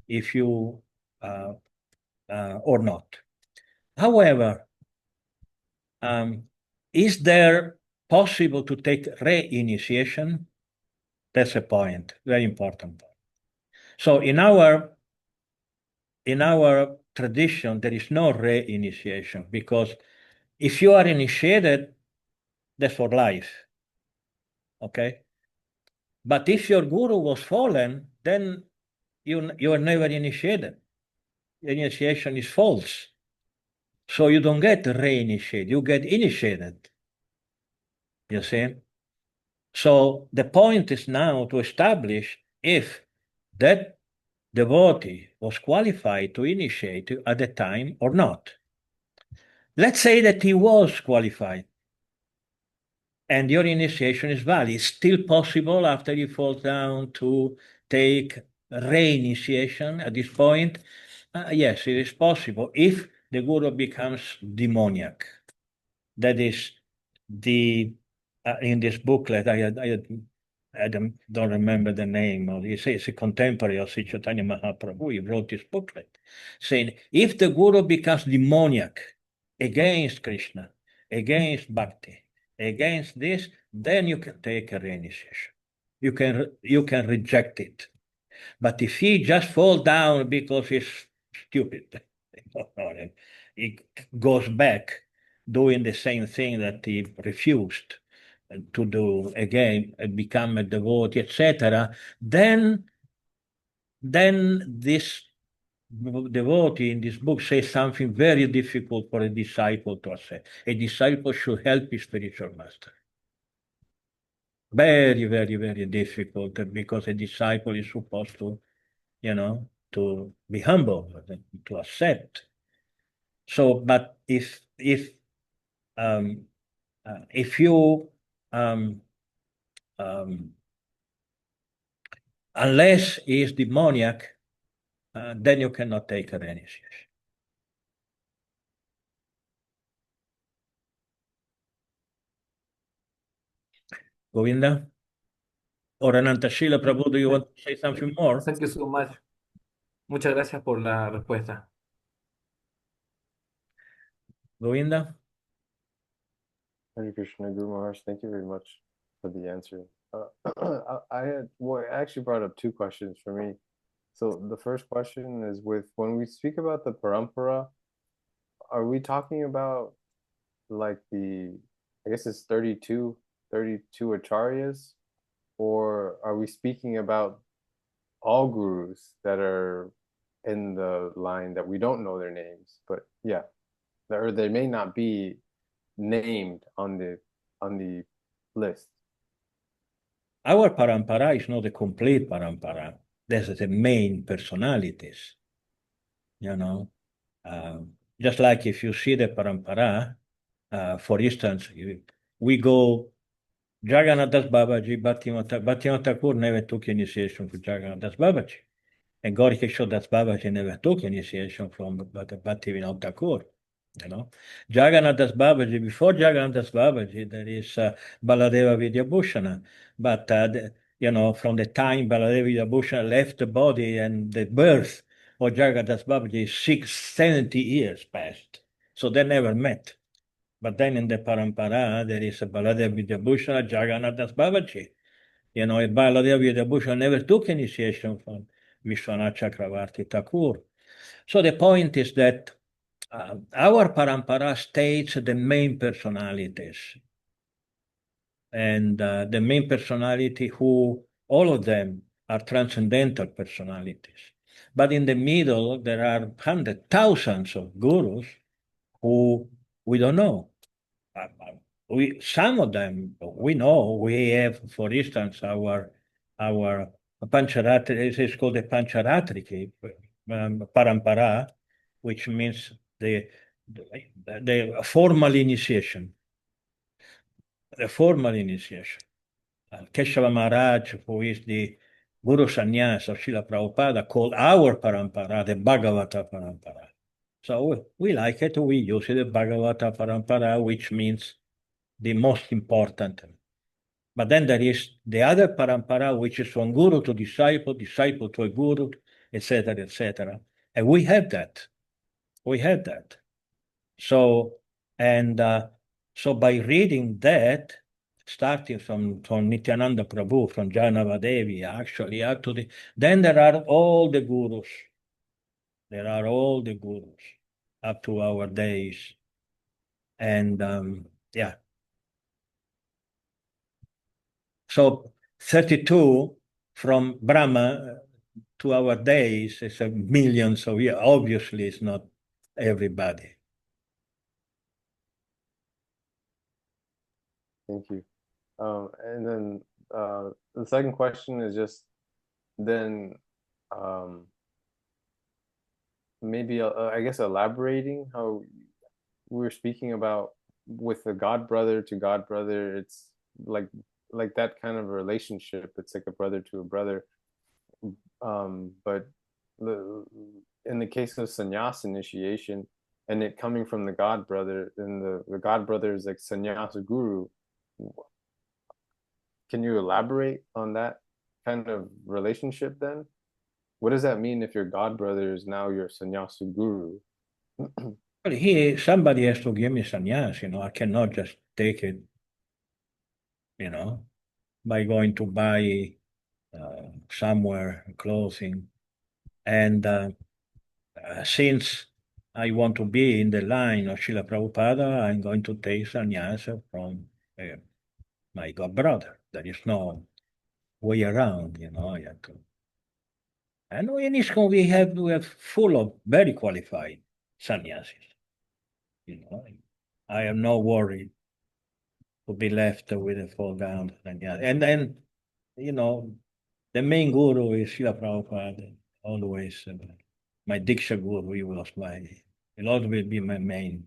if you or not. However, is there possible to take re-initiation? That's a point, very important point. So in our tradition, there is no re-initiation, because if you are initiated, that's for life. Okay? But if your guru was fallen, then you are never initiated. Initiation is false. So you don't get re-initiated, you get initiated. You see? So the point is now to establish if that devotee was qualified to initiate at the time or not. Let's say that he was qualified and your initiation is valid. It's still possible after you fall down to take re-initiation at this point. Yes, it is possible if the guru becomes demoniac. That is the in this booklet. I don't remember the name of it. It's a contemporary of Sri Chaitanya Mahaprabhu. He wrote this booklet saying if the guru becomes demoniac against Krishna, against bhakti, against this, then you can take a reinitiation. You can reject it. But if he just fall down because he's stupid, he goes back doing the same thing that he refused to do again, and become a devotee, etc., then this devotee in this book says something very difficult for a disciple to accept. A disciple should help his spiritual master. Very, very, very difficult, because a disciple is supposed to, to be humble, to accept. So, but if you unless he is demoniac, then you cannot take an initiation. Govinda? Or Anantashila Prabhu, do you want to say something more? Thank you so much. Muchas gracias por la respuesta. Govinda? Hare Krishna, Guru Maharaj, thank you very much for the answer. I actually brought up two questions for me. So the first question is, when we speak about the parampara, are we talking about like I guess it's 32 acharyas, or are we speaking about all gurus that are in the line that we don't know their names, but yeah, or they may not be named on the list? Our parampara is not a complete parampara. There's the main personalities, just like if you see the parampara, for instance, we go Jagannath Das Babaji, Bhaktivinoda Thakur never took initiation from Jagannath Das Babaji. And Gauri Kishore Das Babaji never took initiation from Bhaktivinoda Thakur. Jagannath Das Babaji, before Jagannath Das Babaji, there is Baladeva Vidyabhushana. But, from the time Baladeva Vidyabhushana left the body and the birth of Jagannath Das Babaji, 70 years passed. So they never met. But then in the parampara, there is a Baladeva Vidyabhushana, Jagannath Das Babaji. Baladeva Vidyabhushana never took initiation from Vishwanath Chakravarti Thakur. So the point is that our parampara states the main personalities. And the main personality who, all of them are transcendental personalities. But in the middle, there are thousands of gurus who we don't know. Some of them we know. We have, for instance, our Pancharatri, it's called the Pancharatriki parampara, which means the formal initiation. The formal initiation. Keshava Maharaj, who is the Guru Sannyasa Srila Prabhupada called our parampara the Bhagavata parampara. So we like it, we use it, the Bhagavata parampara, which means the most important. But then there is the other parampara, which is from guru to disciple, disciple to a guru, etc., etc. And we have that. We have that. So, and so by reading that, starting from Nityananda Prabhu, from Janavadevi, actually, then there are all the gurus. There are all the gurus up to our days. And yeah. So 32 from Brahma to our days is a million. So yeah, obviously it's not everybody. Thank you. And then the second question is just then maybe I guess elaborating how we were speaking about with the God brother to God brother, it's like that kind of a relationship. It's like a brother to a brother. But in the case of sannyas initiation and it coming from the God brother, then the God brother is like sannyasa guru. Can you elaborate on that kind of relationship then? What does that mean if your God brother is now your sannyasa guru? Well, somebody has to give me sannyas, I cannot just take it, by going to buy somewhere clothing. And since I want to be in the line of Srila Prabhupada, I'm going to take sannyasa from my God brother. There is no way around, I have to. And in ISKCON we have full of very qualified sannyasis. I am no worry to be left with a fall down sannyasa. And then, the main guru is Srila Prabhupada, always. My Diksha guru, he will always be my main.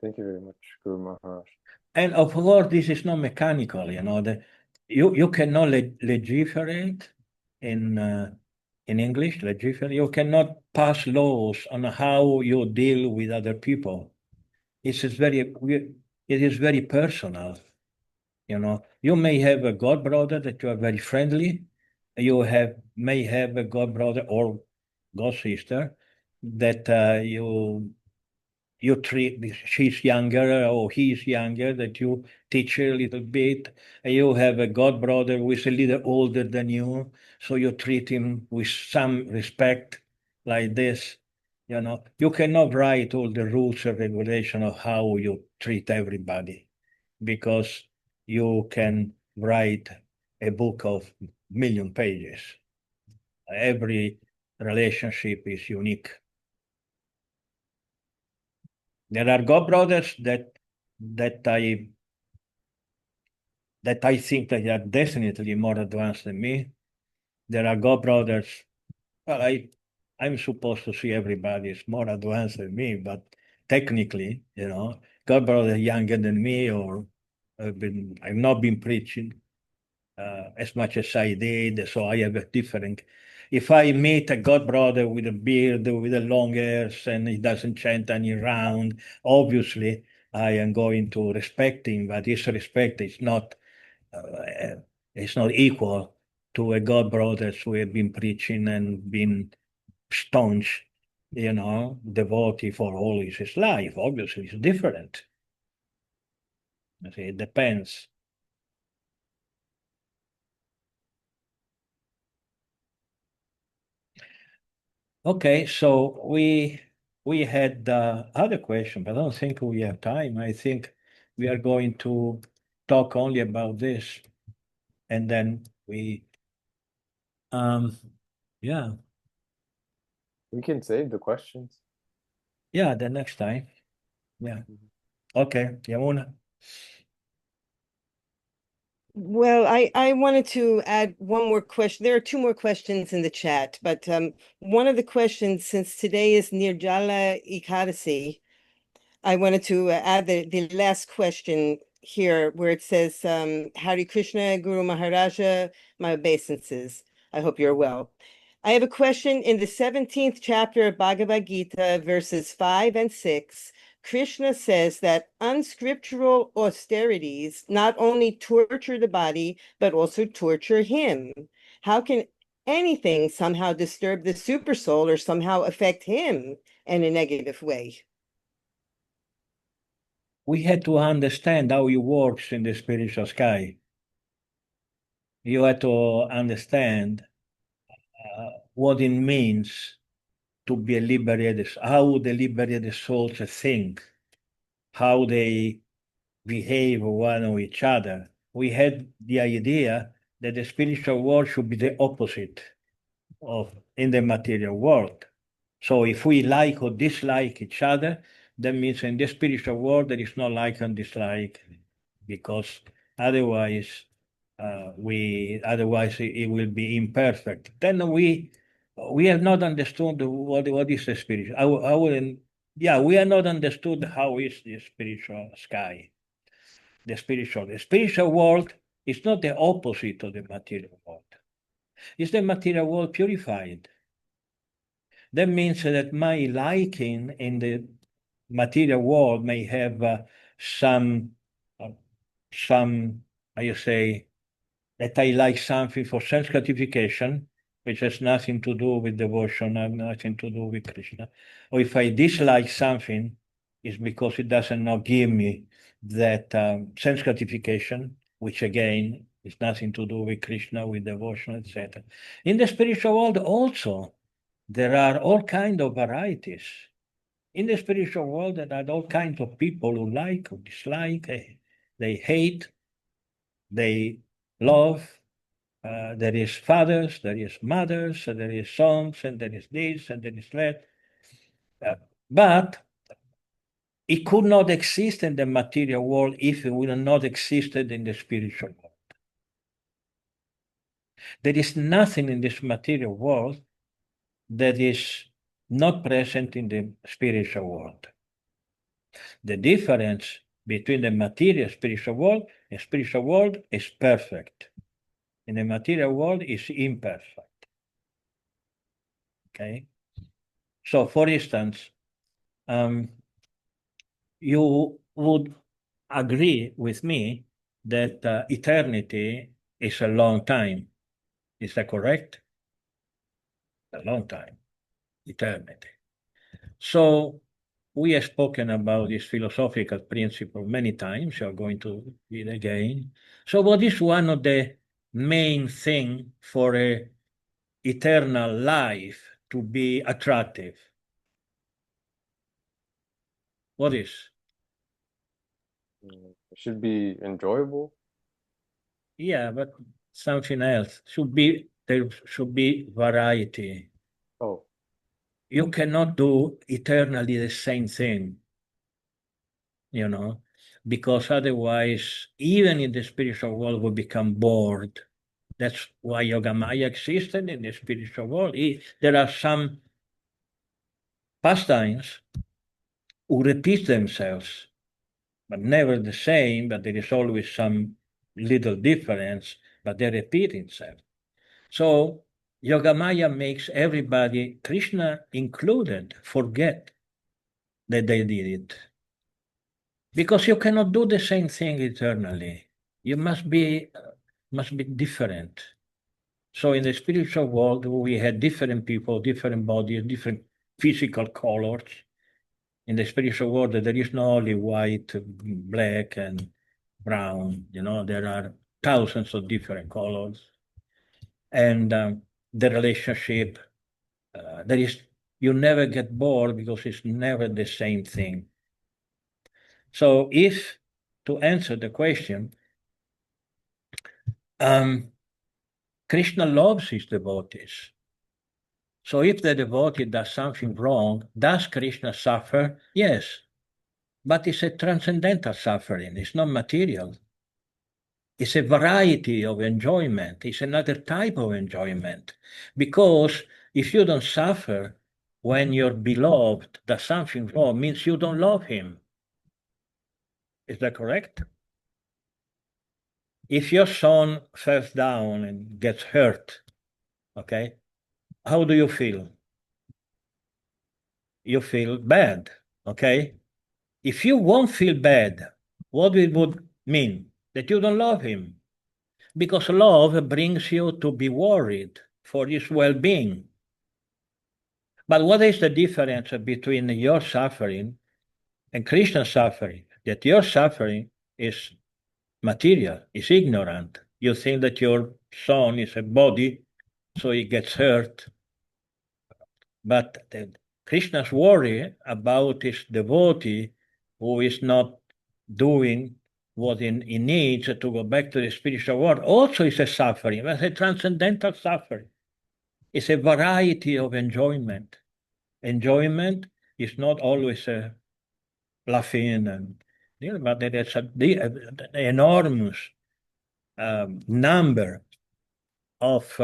Thank you very much, Guru Maharaj. And of course, this is not mechanical, you cannot legiferate in English, legiferate. You cannot pass laws on how you deal with other people. It is very personal. You may have a god brother that you are very friendly. You may have a god brother or god sister that you treat. She's younger or he's younger, that you teach a little bit. And you have a god brother who is a little older than you, so you treat him with some respect, like this. You cannot write all the rules and regulations of how you treat everybody, because you can write a book of million pages. Every relationship is unique. There are God brothers that I think that they are definitely more advanced than me. There are God brothers. Well, I'm supposed to see everybody is more advanced than me, but technically, God brother younger than me, or I've not been preaching as much as I did, so I have a different. If I meet a God brother with a beard, with a long hairs, and he doesn't chant any round, obviously I am going to respect him, but his respect is not equal to a God brothers who have been preaching and been staunch, devotee for all his life. Obviously, it's different. It depends. Okay, so we had other question, but I don't think we have time. I think we are going to talk only about this, and then yeah. We can save the questions. Yeah, the next time. Yeah. Okay, Yamuna. Well, I wanted to add one more question. There are two more questions in the chat, but one of the questions, since today is Nirjala Ekadasi, I wanted to add the last question here where it says, Hare Krishna, Guru Maharaja, my obeisances. I hope you're well. I have a question. In the 17th chapter of Bhagavad Gita, verses 5 and 6, Krishna says that unscriptural austerities not only torture the body, but also torture him. How can anything somehow disturb the super soul or somehow affect him in a negative way? We had to understand how it works in the spiritual sky. You had to understand what it means to be a liberated, how the liberated souls think, how they behave one with each other. We had the idea that the spiritual world should be the opposite of in the material world. So if we like or dislike each other, that means in the spiritual world there is no like and dislike, because otherwise it will be imperfect. Then we have not understood what is the spiritual. I wouldn't. Yeah, we have not understood how is the spiritual sky. The spiritual world is not the opposite of the material world. It's the material world purified. That means that my liking in the material world may have some, how you say, that I like something for sense gratification, which has nothing to do with devotion, nothing to do with Krishna. Or if I dislike something, it's because it doesn't not give me that sense gratification, which again is nothing to do with Krishna, with devotion, etc. In the spiritual world also, there are all kinds of varieties. In the spiritual world, there are all kinds of people who like, who dislike, they hate, they love. There is fathers, there is mothers, there is sons, and there is this, and there is that. But it could not exist in the material world if it would not existed in the spiritual world. There is nothing in this material world that is not present in the spiritual world. The difference between the material spiritual world and spiritual world is perfect. In the material world is imperfect. Okay? So for instance, you would agree with me that eternity is a long time. Is that correct? A long time. Eternity. So we have spoken about this philosophical principle many times. You are going to read again. So what is one of the main things for a eternal life to be attractive? What is? It should be enjoyable. Yeah, but something else. There should be variety. Oh, You cannot do eternally the same thing, because otherwise, even in the spiritual world, we become bored. That's why Yogamaya existed in the spiritual world. There are some pastimes who repeat themselves, but never the same, but there is always some little difference, but they repeat themselves. So Yogamaya makes everybody, Krishna included, forget that they did it. Because you cannot do the same thing eternally. You must be different. So in the spiritual world, we had different people, different bodies, different physical colors. In the spiritual world, there is not only white, black, and brown. There are thousands of different colors. And the relationship, you never get bored because it's never the same thing. So to answer the question, Krishna loves his devotees. So if the devotee does something wrong, does Krishna suffer? Yes. But it's a transcendental suffering. It's not material. It's a variety of enjoyment. It's another type of enjoyment. Because if you don't suffer when your beloved does something wrong, means you don't love him. Is that correct? if your son falls down and gets hurt, okay, how do you feel? You feel bad, okay? If you won't feel bad, what it would mean? That you don't love him. Because love brings you to be worried for his well-being. But what is the difference between your suffering and Krishna suffering? That your suffering is material, is ignorant. You think that your son is a body, so he gets hurt. But Krishna's worry about his devotee who is not doing what he needs to go back to the spiritual world also is a suffering, but a transcendental suffering. It's a variety of enjoyment. Enjoyment is not always laughing and but there is an enormous number of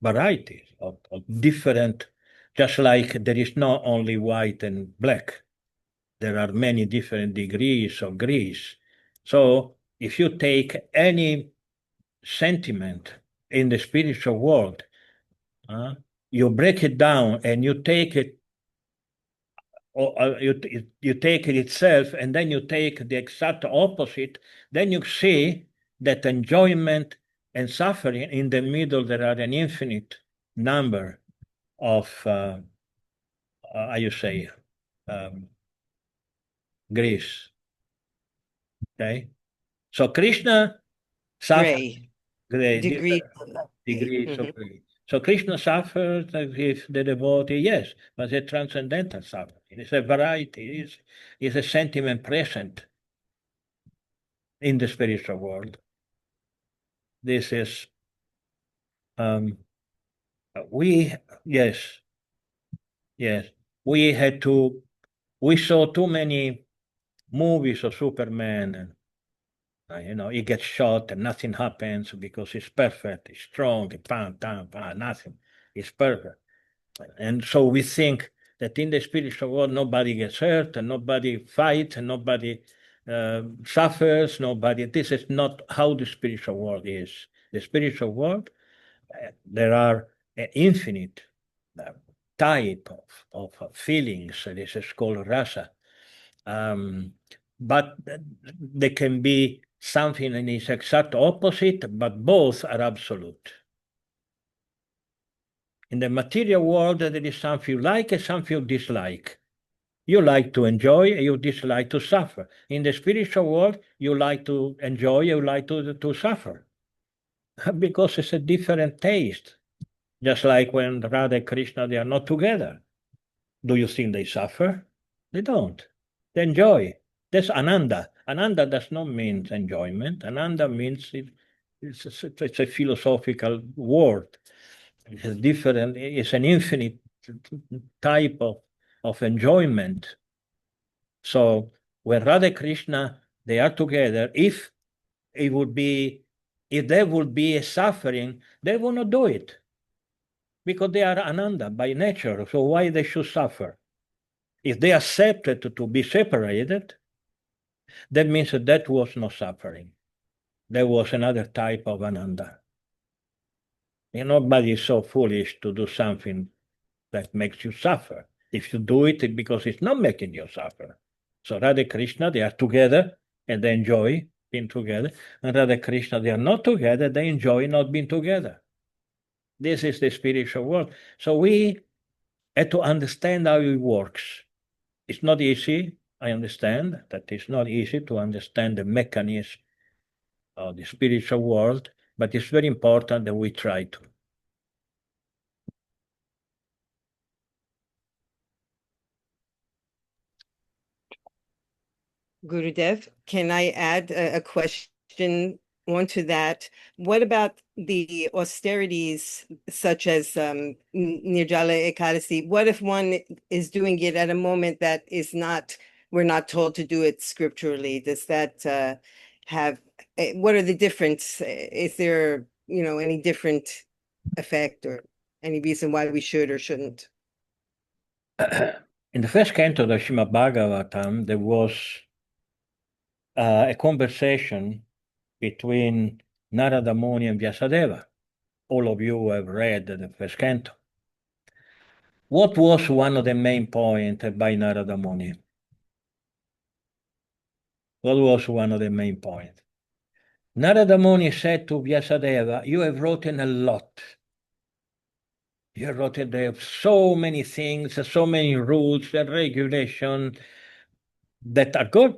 varieties of different, just like there is not only white and black, there are many different degrees of grace. So if you take any sentiment in the spiritual world, you break it down and you take it, or you take it itself, and then you take the exact opposite, then you see that enjoyment and suffering in the middle, there are an infinite number of, how you say, grace. Okay, so Krishna suffers Degree. degrees of grace. So Krishna suffers with the devotee, yes, but it's transcendental suffering. It's a variety. It's a sentiment present in the spiritual world. This is yes, we saw too many movies of Superman, and he gets shot and nothing happens because he's perfect, he's strong, nothing, he's perfect. And so we think that in the spiritual world nobody gets hurt and nobody fights and nobody suffers, nobody. This is not how the spiritual world is. The spiritual world, there are infinite type of feelings. This is called rasa. But there can be something in its exact opposite, but both are absolute. In the material world, there is something you like and something you dislike. You like to enjoy, you dislike to suffer. In the spiritual world, you like to enjoy, you like to suffer. Because it's a different taste. Just like when Radha and Krishna, they are not together. Do you think they suffer? They don't. They enjoy. That's Ananda. Ananda does not mean enjoyment. Ananda means it's a philosophical word. It's different. It's an infinite type of enjoyment. So when Radha Krishna, they are together, if there would be a suffering, they will not do it. Because they are Ananda by nature. So why they should suffer? If they accepted to be separated, that means that was no suffering. There was another type of Ananda. And nobody is so foolish to do something that makes you suffer. If you do it, it's because it's not making you suffer. So Radha Krishna, they are together and they enjoy being together. And Radha Krishna, they are not together, they enjoy not being together. This is the spiritual world. So we have to understand how it works. It's not easy. I understand that it's not easy to understand the mechanism of the spiritual world, but it's very important that we try to. Gurudev, can I add a question onto that? What about the austerities such as Nirjala Ekadasi? What if one is doing it at a moment that is not, we're not told to do it scripturally? Does that have, what are the difference? Is there, any different effect or any reason why we should or shouldn't? In the first canto of the Srimad Bhagavatam, there was a conversation between Narada Muni and Vyasadeva. All of you have read the first canto. What was one of the main points by Narada Muni? What was one of the main points? Narada Muni said to Vyasadeva, you have written a lot. You have written there so many things, so many rules and regulations that are good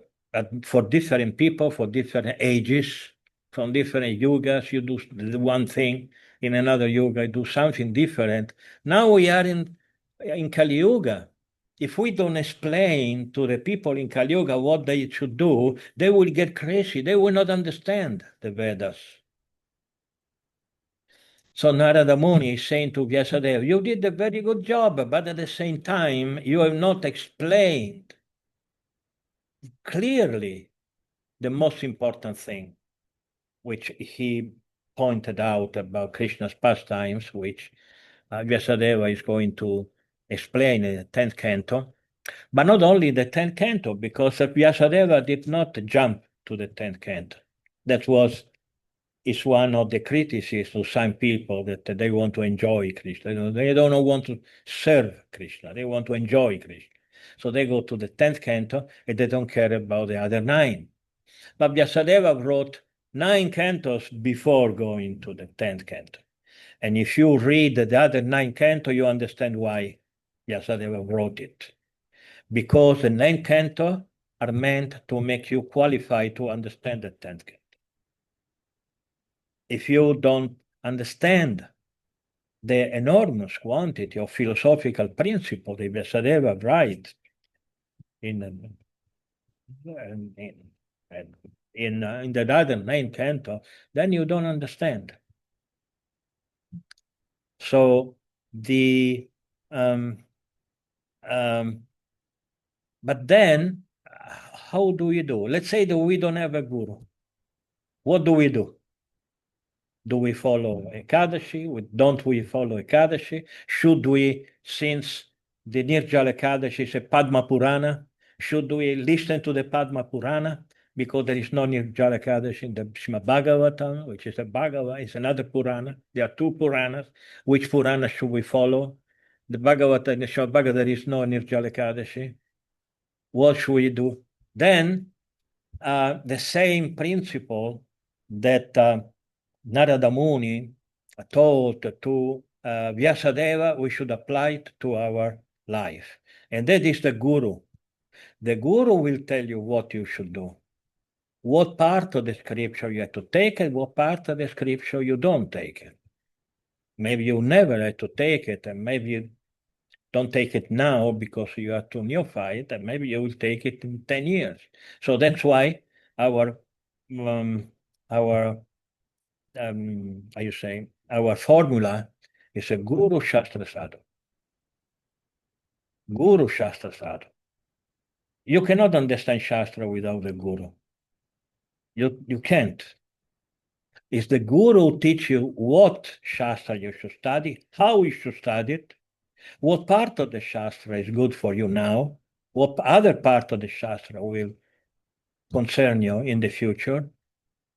for different people, for different ages, from different yugas. You do one thing, in another yuga, you do something different. Now we are in Kali Yuga. If we don't explain to the people in Kali Yuga what they should do, they will get crazy. They will not understand the Vedas. So Narada Muni is saying to Vyasadeva, you did a very good job, but at the same time, you have not explained clearly the most important thing, which he pointed out about Krishna's pastimes, which Vyasadeva is going to explain in the 10th canto. But not only the 10th canto, because Vyasadeva did not jump to the 10th canto. That is one of the criticisms of some people, that they want to enjoy Krishna. They don't want to serve Krishna. They want to enjoy Krishna. So they go to the 10th canto and they don't care about the other 9. But Vyasadeva wrote 9 cantos before going to the 10th canto. And if you read the other 9 canto, you understand why Vyasadeva wrote it. Because the 9 canto are meant to make you qualified to understand the 10th canto. If you don't understand the enormous quantity of philosophical principles that Vyasadeva writes in the other 9 canto, then you don't understand. So but then, how do we do? Let's say that we don't have a guru. What do we do? Do we follow Ekadashi? Don't we follow Ekadashi? Should we, since the Nirjala Ekadashi is a Padma Purana, should we listen to the Padma Purana? Because there is no Nirjala Ekadashi in the Srimad Bhagavatam, which is a Bhagavad, it's another Purana. There are 2 Puranas. Which Purana should we follow? The Bhagavatam, the Srimad Bhagavatam, there is no Nirjala Ekadashi. What should we do? Then, the same principle that Narada Muni taught to Vyasadeva, we should apply it to our life. And that is the guru. The guru will tell you what you should do. What part of the scripture you have to take and what part of the scripture you don't take it. Maybe you never have to take it, and maybe you don't take it now because you are too neophyte, and maybe you will take it in 10 years. So that's why our formula is a Guru Shastra Sadhu. Guru Shastra Sadhu. You cannot understand Shastra without the Guru. You can't. It's the Guru who teach you what Shastra you should study, how you should study it, what part of the Shastra is good for you now, what other part of the Shastra will concern you in the future,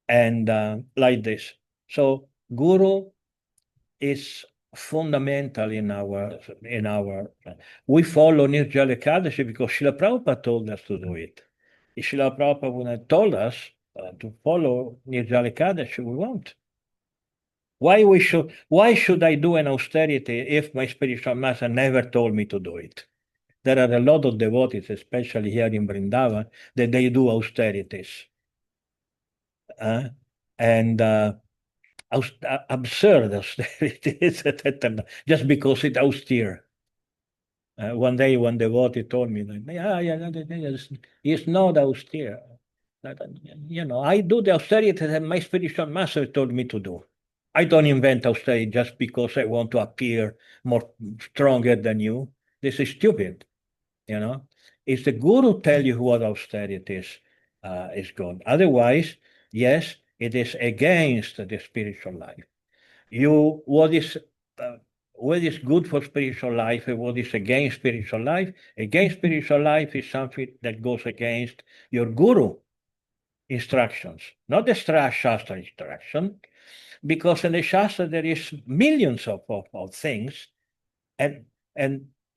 and like this. So Guru is fundamental in our. We follow Nirjala Ekadashi because Srila Prabhupada told us to do it. If Srila Prabhupada would have told us to follow Nirjala Ekadashi, we won't. Why should I do an austerity if my spiritual master never told me to do it? There are a lot of devotees, especially here in Vrindavan, that they do austerities. And absurd austerities, just because it's austere. One day, one devotee told me, it's not austere. I do the austerity that my spiritual master told me to do. I don't invent austerity just because I want to appear more stronger than you. This is stupid. If the guru tell you what austerity is good. Otherwise, yes, it is against the spiritual life. What is good for spiritual life and what is against spiritual life? Against spiritual life is something that goes against your guru. instructions, not the Shastra instruction, because in the Shastra there is millions of things, and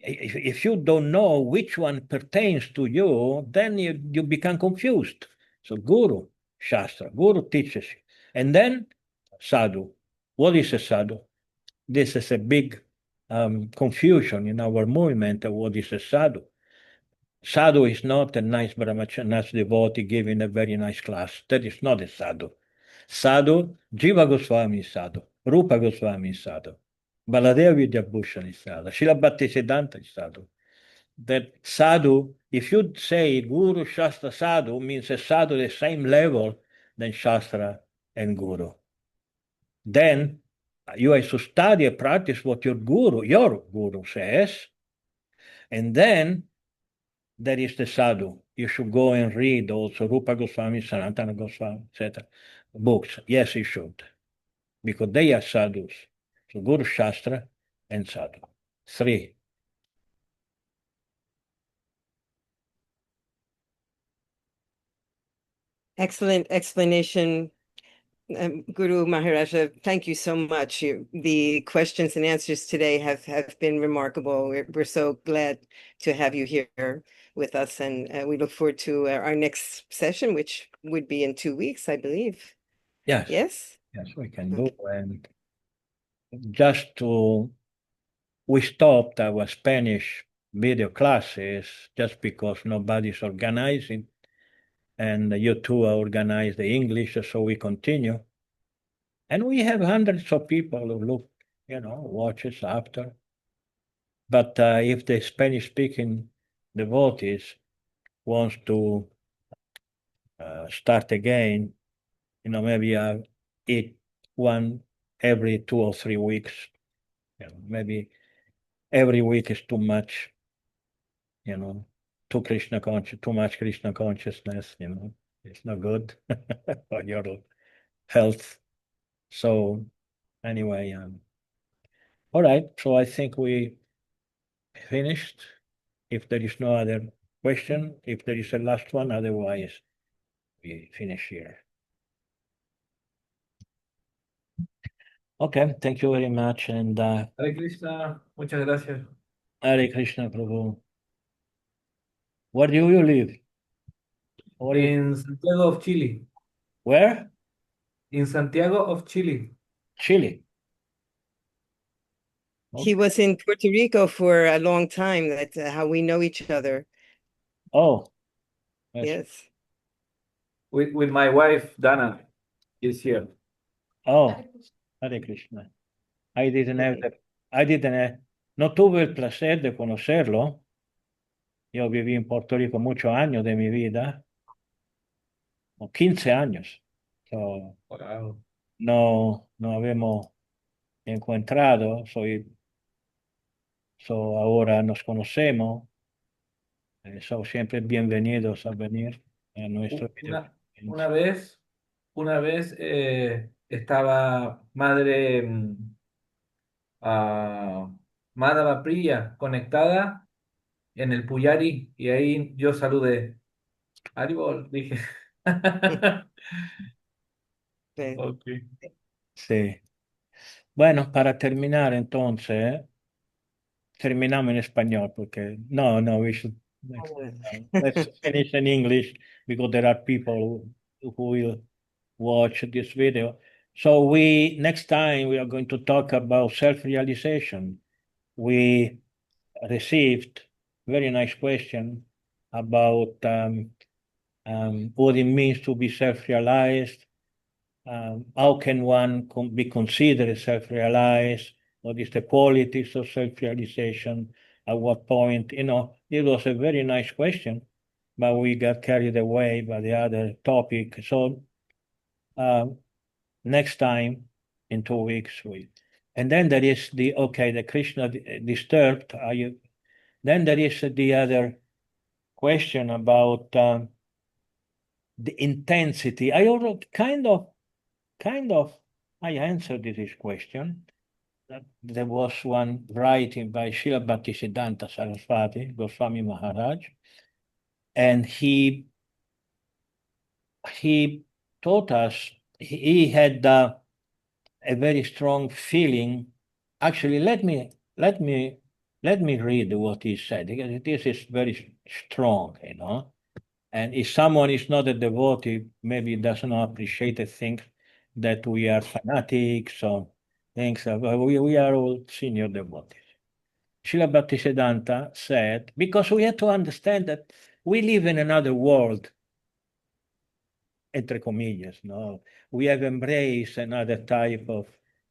if you don't know which one pertains to you, then you become confused. So Guru, Shastra, Guru teaches you. And then Sadhu. What is a Sadhu? This is a big confusion in our movement of what is a Sadhu. Sadhu is not a nice brahmacharya, nice devotee giving a very nice class. That is not a sadhu. Sadhu, Jiva Goswami is sadhu, Rupa Goswami is sadhu, Baladeva Vidyabhushan is sadhu, Srila Bhaktisiddhanta is sadhu. That sadhu, if you say Guru, Shastra, Sadhu, means a sadhu the same level than Shastra and Guru. Then you have to study and practice what your guru says, and then there is the sadhu. You should go and read also Rupa Goswami, Sanatana Goswami, etc. books. Yes, you should, because they are sadhus. So Guru, Shastra, and Sadhu. 3. Excellent explanation, Guru Maharaja. Thank you so much. The questions and answers today have been remarkable. We're so glad to have you here with us, and we look forward to our next session, which would be in 2 weeks, I believe. Yes. Yes? Yes, we can do. And just to, we stopped our Spanish video classes just because nobody's organizing, and you two organize the English, so we continue. And we have hundreds of people who look, watches after. But if the Spanish-speaking devotees wants to start again, maybe eat one every 2 or 3 weeks. Maybe every week is too much. Too much Krishna consciousness. It's not good for your health. So anyway, all right. So I think we finished. If there is no other question, if there is a last one, otherwise we finish here. Okay, thank you very much. And Hare Krishna, muchas gracias. Hare Krishna Prabhu. Where do you live? In Santiago of Chile. Where? In Santiago of Chile. Chile. He was in Puerto Rico for a long time. That's how we know each other. Oh. Yes. With my wife, Dana, is here. Oh, Hare Krishna. No tuve el placer de conocerlo. Yo viví en Puerto Rico muchos años de mi vida, 15 años. So, Wow. no habíamos encontrado, ahora nos conocemos. Son siempre bienvenidos a venir a nuestro Una vez estaba madre Madhava Priya conectada en el Puyari y ahí yo saludé. Haribol, dije. Okay. Sí. Bueno, para terminar entonces, terminamos en español porque we should let's finish in English because there are people who will watch this video. So next time we are going to talk about self-realization. We received very nice question about what it means to be self-realized. How can one be considered self-realized? What is the qualities of self-realization? At what point? It was a very nice question, but we got carried away by the other topic. So next time, in 2 weeks, and then there is the Krishna disturbed. Then there is the other question about the intensity. I already kind of I answered this question. There was one writing by Srila Bhaktisiddhanta Saraswati, Goswami Maharaj, and he he taught us, he had a very strong feeling. Actually, let me read what he said, because this is very strong, you know. And if someone is not a devotee, maybe does not appreciate the things that we are fanatics or things. We are all senior devotees. Srila Bhaktisiddhanta said, because we have to understand that we live in another world, entre comillas, no? We have embraced another type of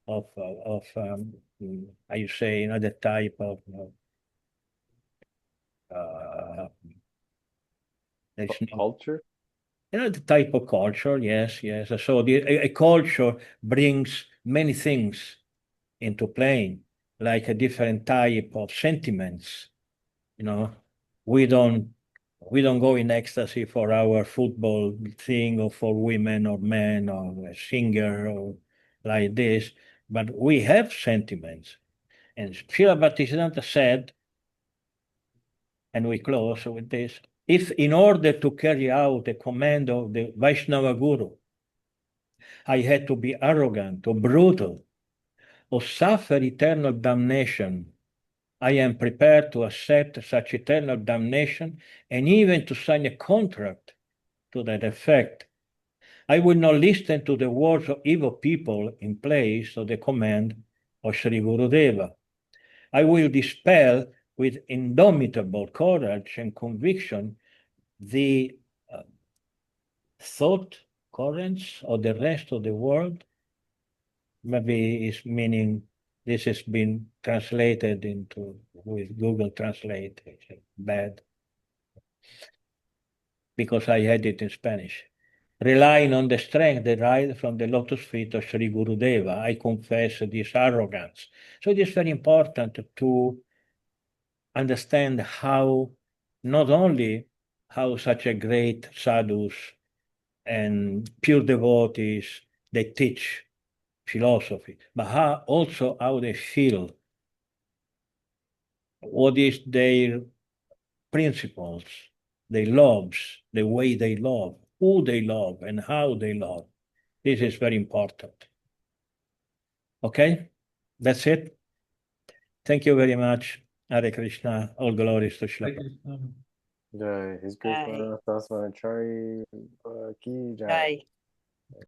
how you say, another type of there's no- Culture? the type of culture, yes. So a culture brings many things into play, like a different type of sentiments. You know, we don't go in ecstasy for our football thing or for women or men or a singer or like this, but we have sentiments. And Srila Bhaktisiddhanta said, and we close with this, if in order to carry out the command of the Vaishnava Guru, I had to be arrogant or brutal or suffer eternal damnation, I am prepared to accept such eternal damnation and even to sign a contract to that effect. I will not listen to the words of evil people in place of the command of Sri Gurudeva. I will dispel with indomitable courage and conviction the thought currents of the rest of the world. Maybe it's meaning this has been translated into with Google Translate. It's bad because I had it in Spanish. Relying on the strength derived from the lotus feet of Sri Gurudeva, I confess this arrogance. So it is very important to understand how not only how such a great sadhus and pure devotees they teach philosophy, but also how they feel, what is their principles, their loves, the way they love, who they love, and how they love. This is very important. Okay, that's it. Thank you very much. Hare Krishna. All glories to Srila. Jai. His Grace Jai. Manonatha Dasa ki jai. Jai.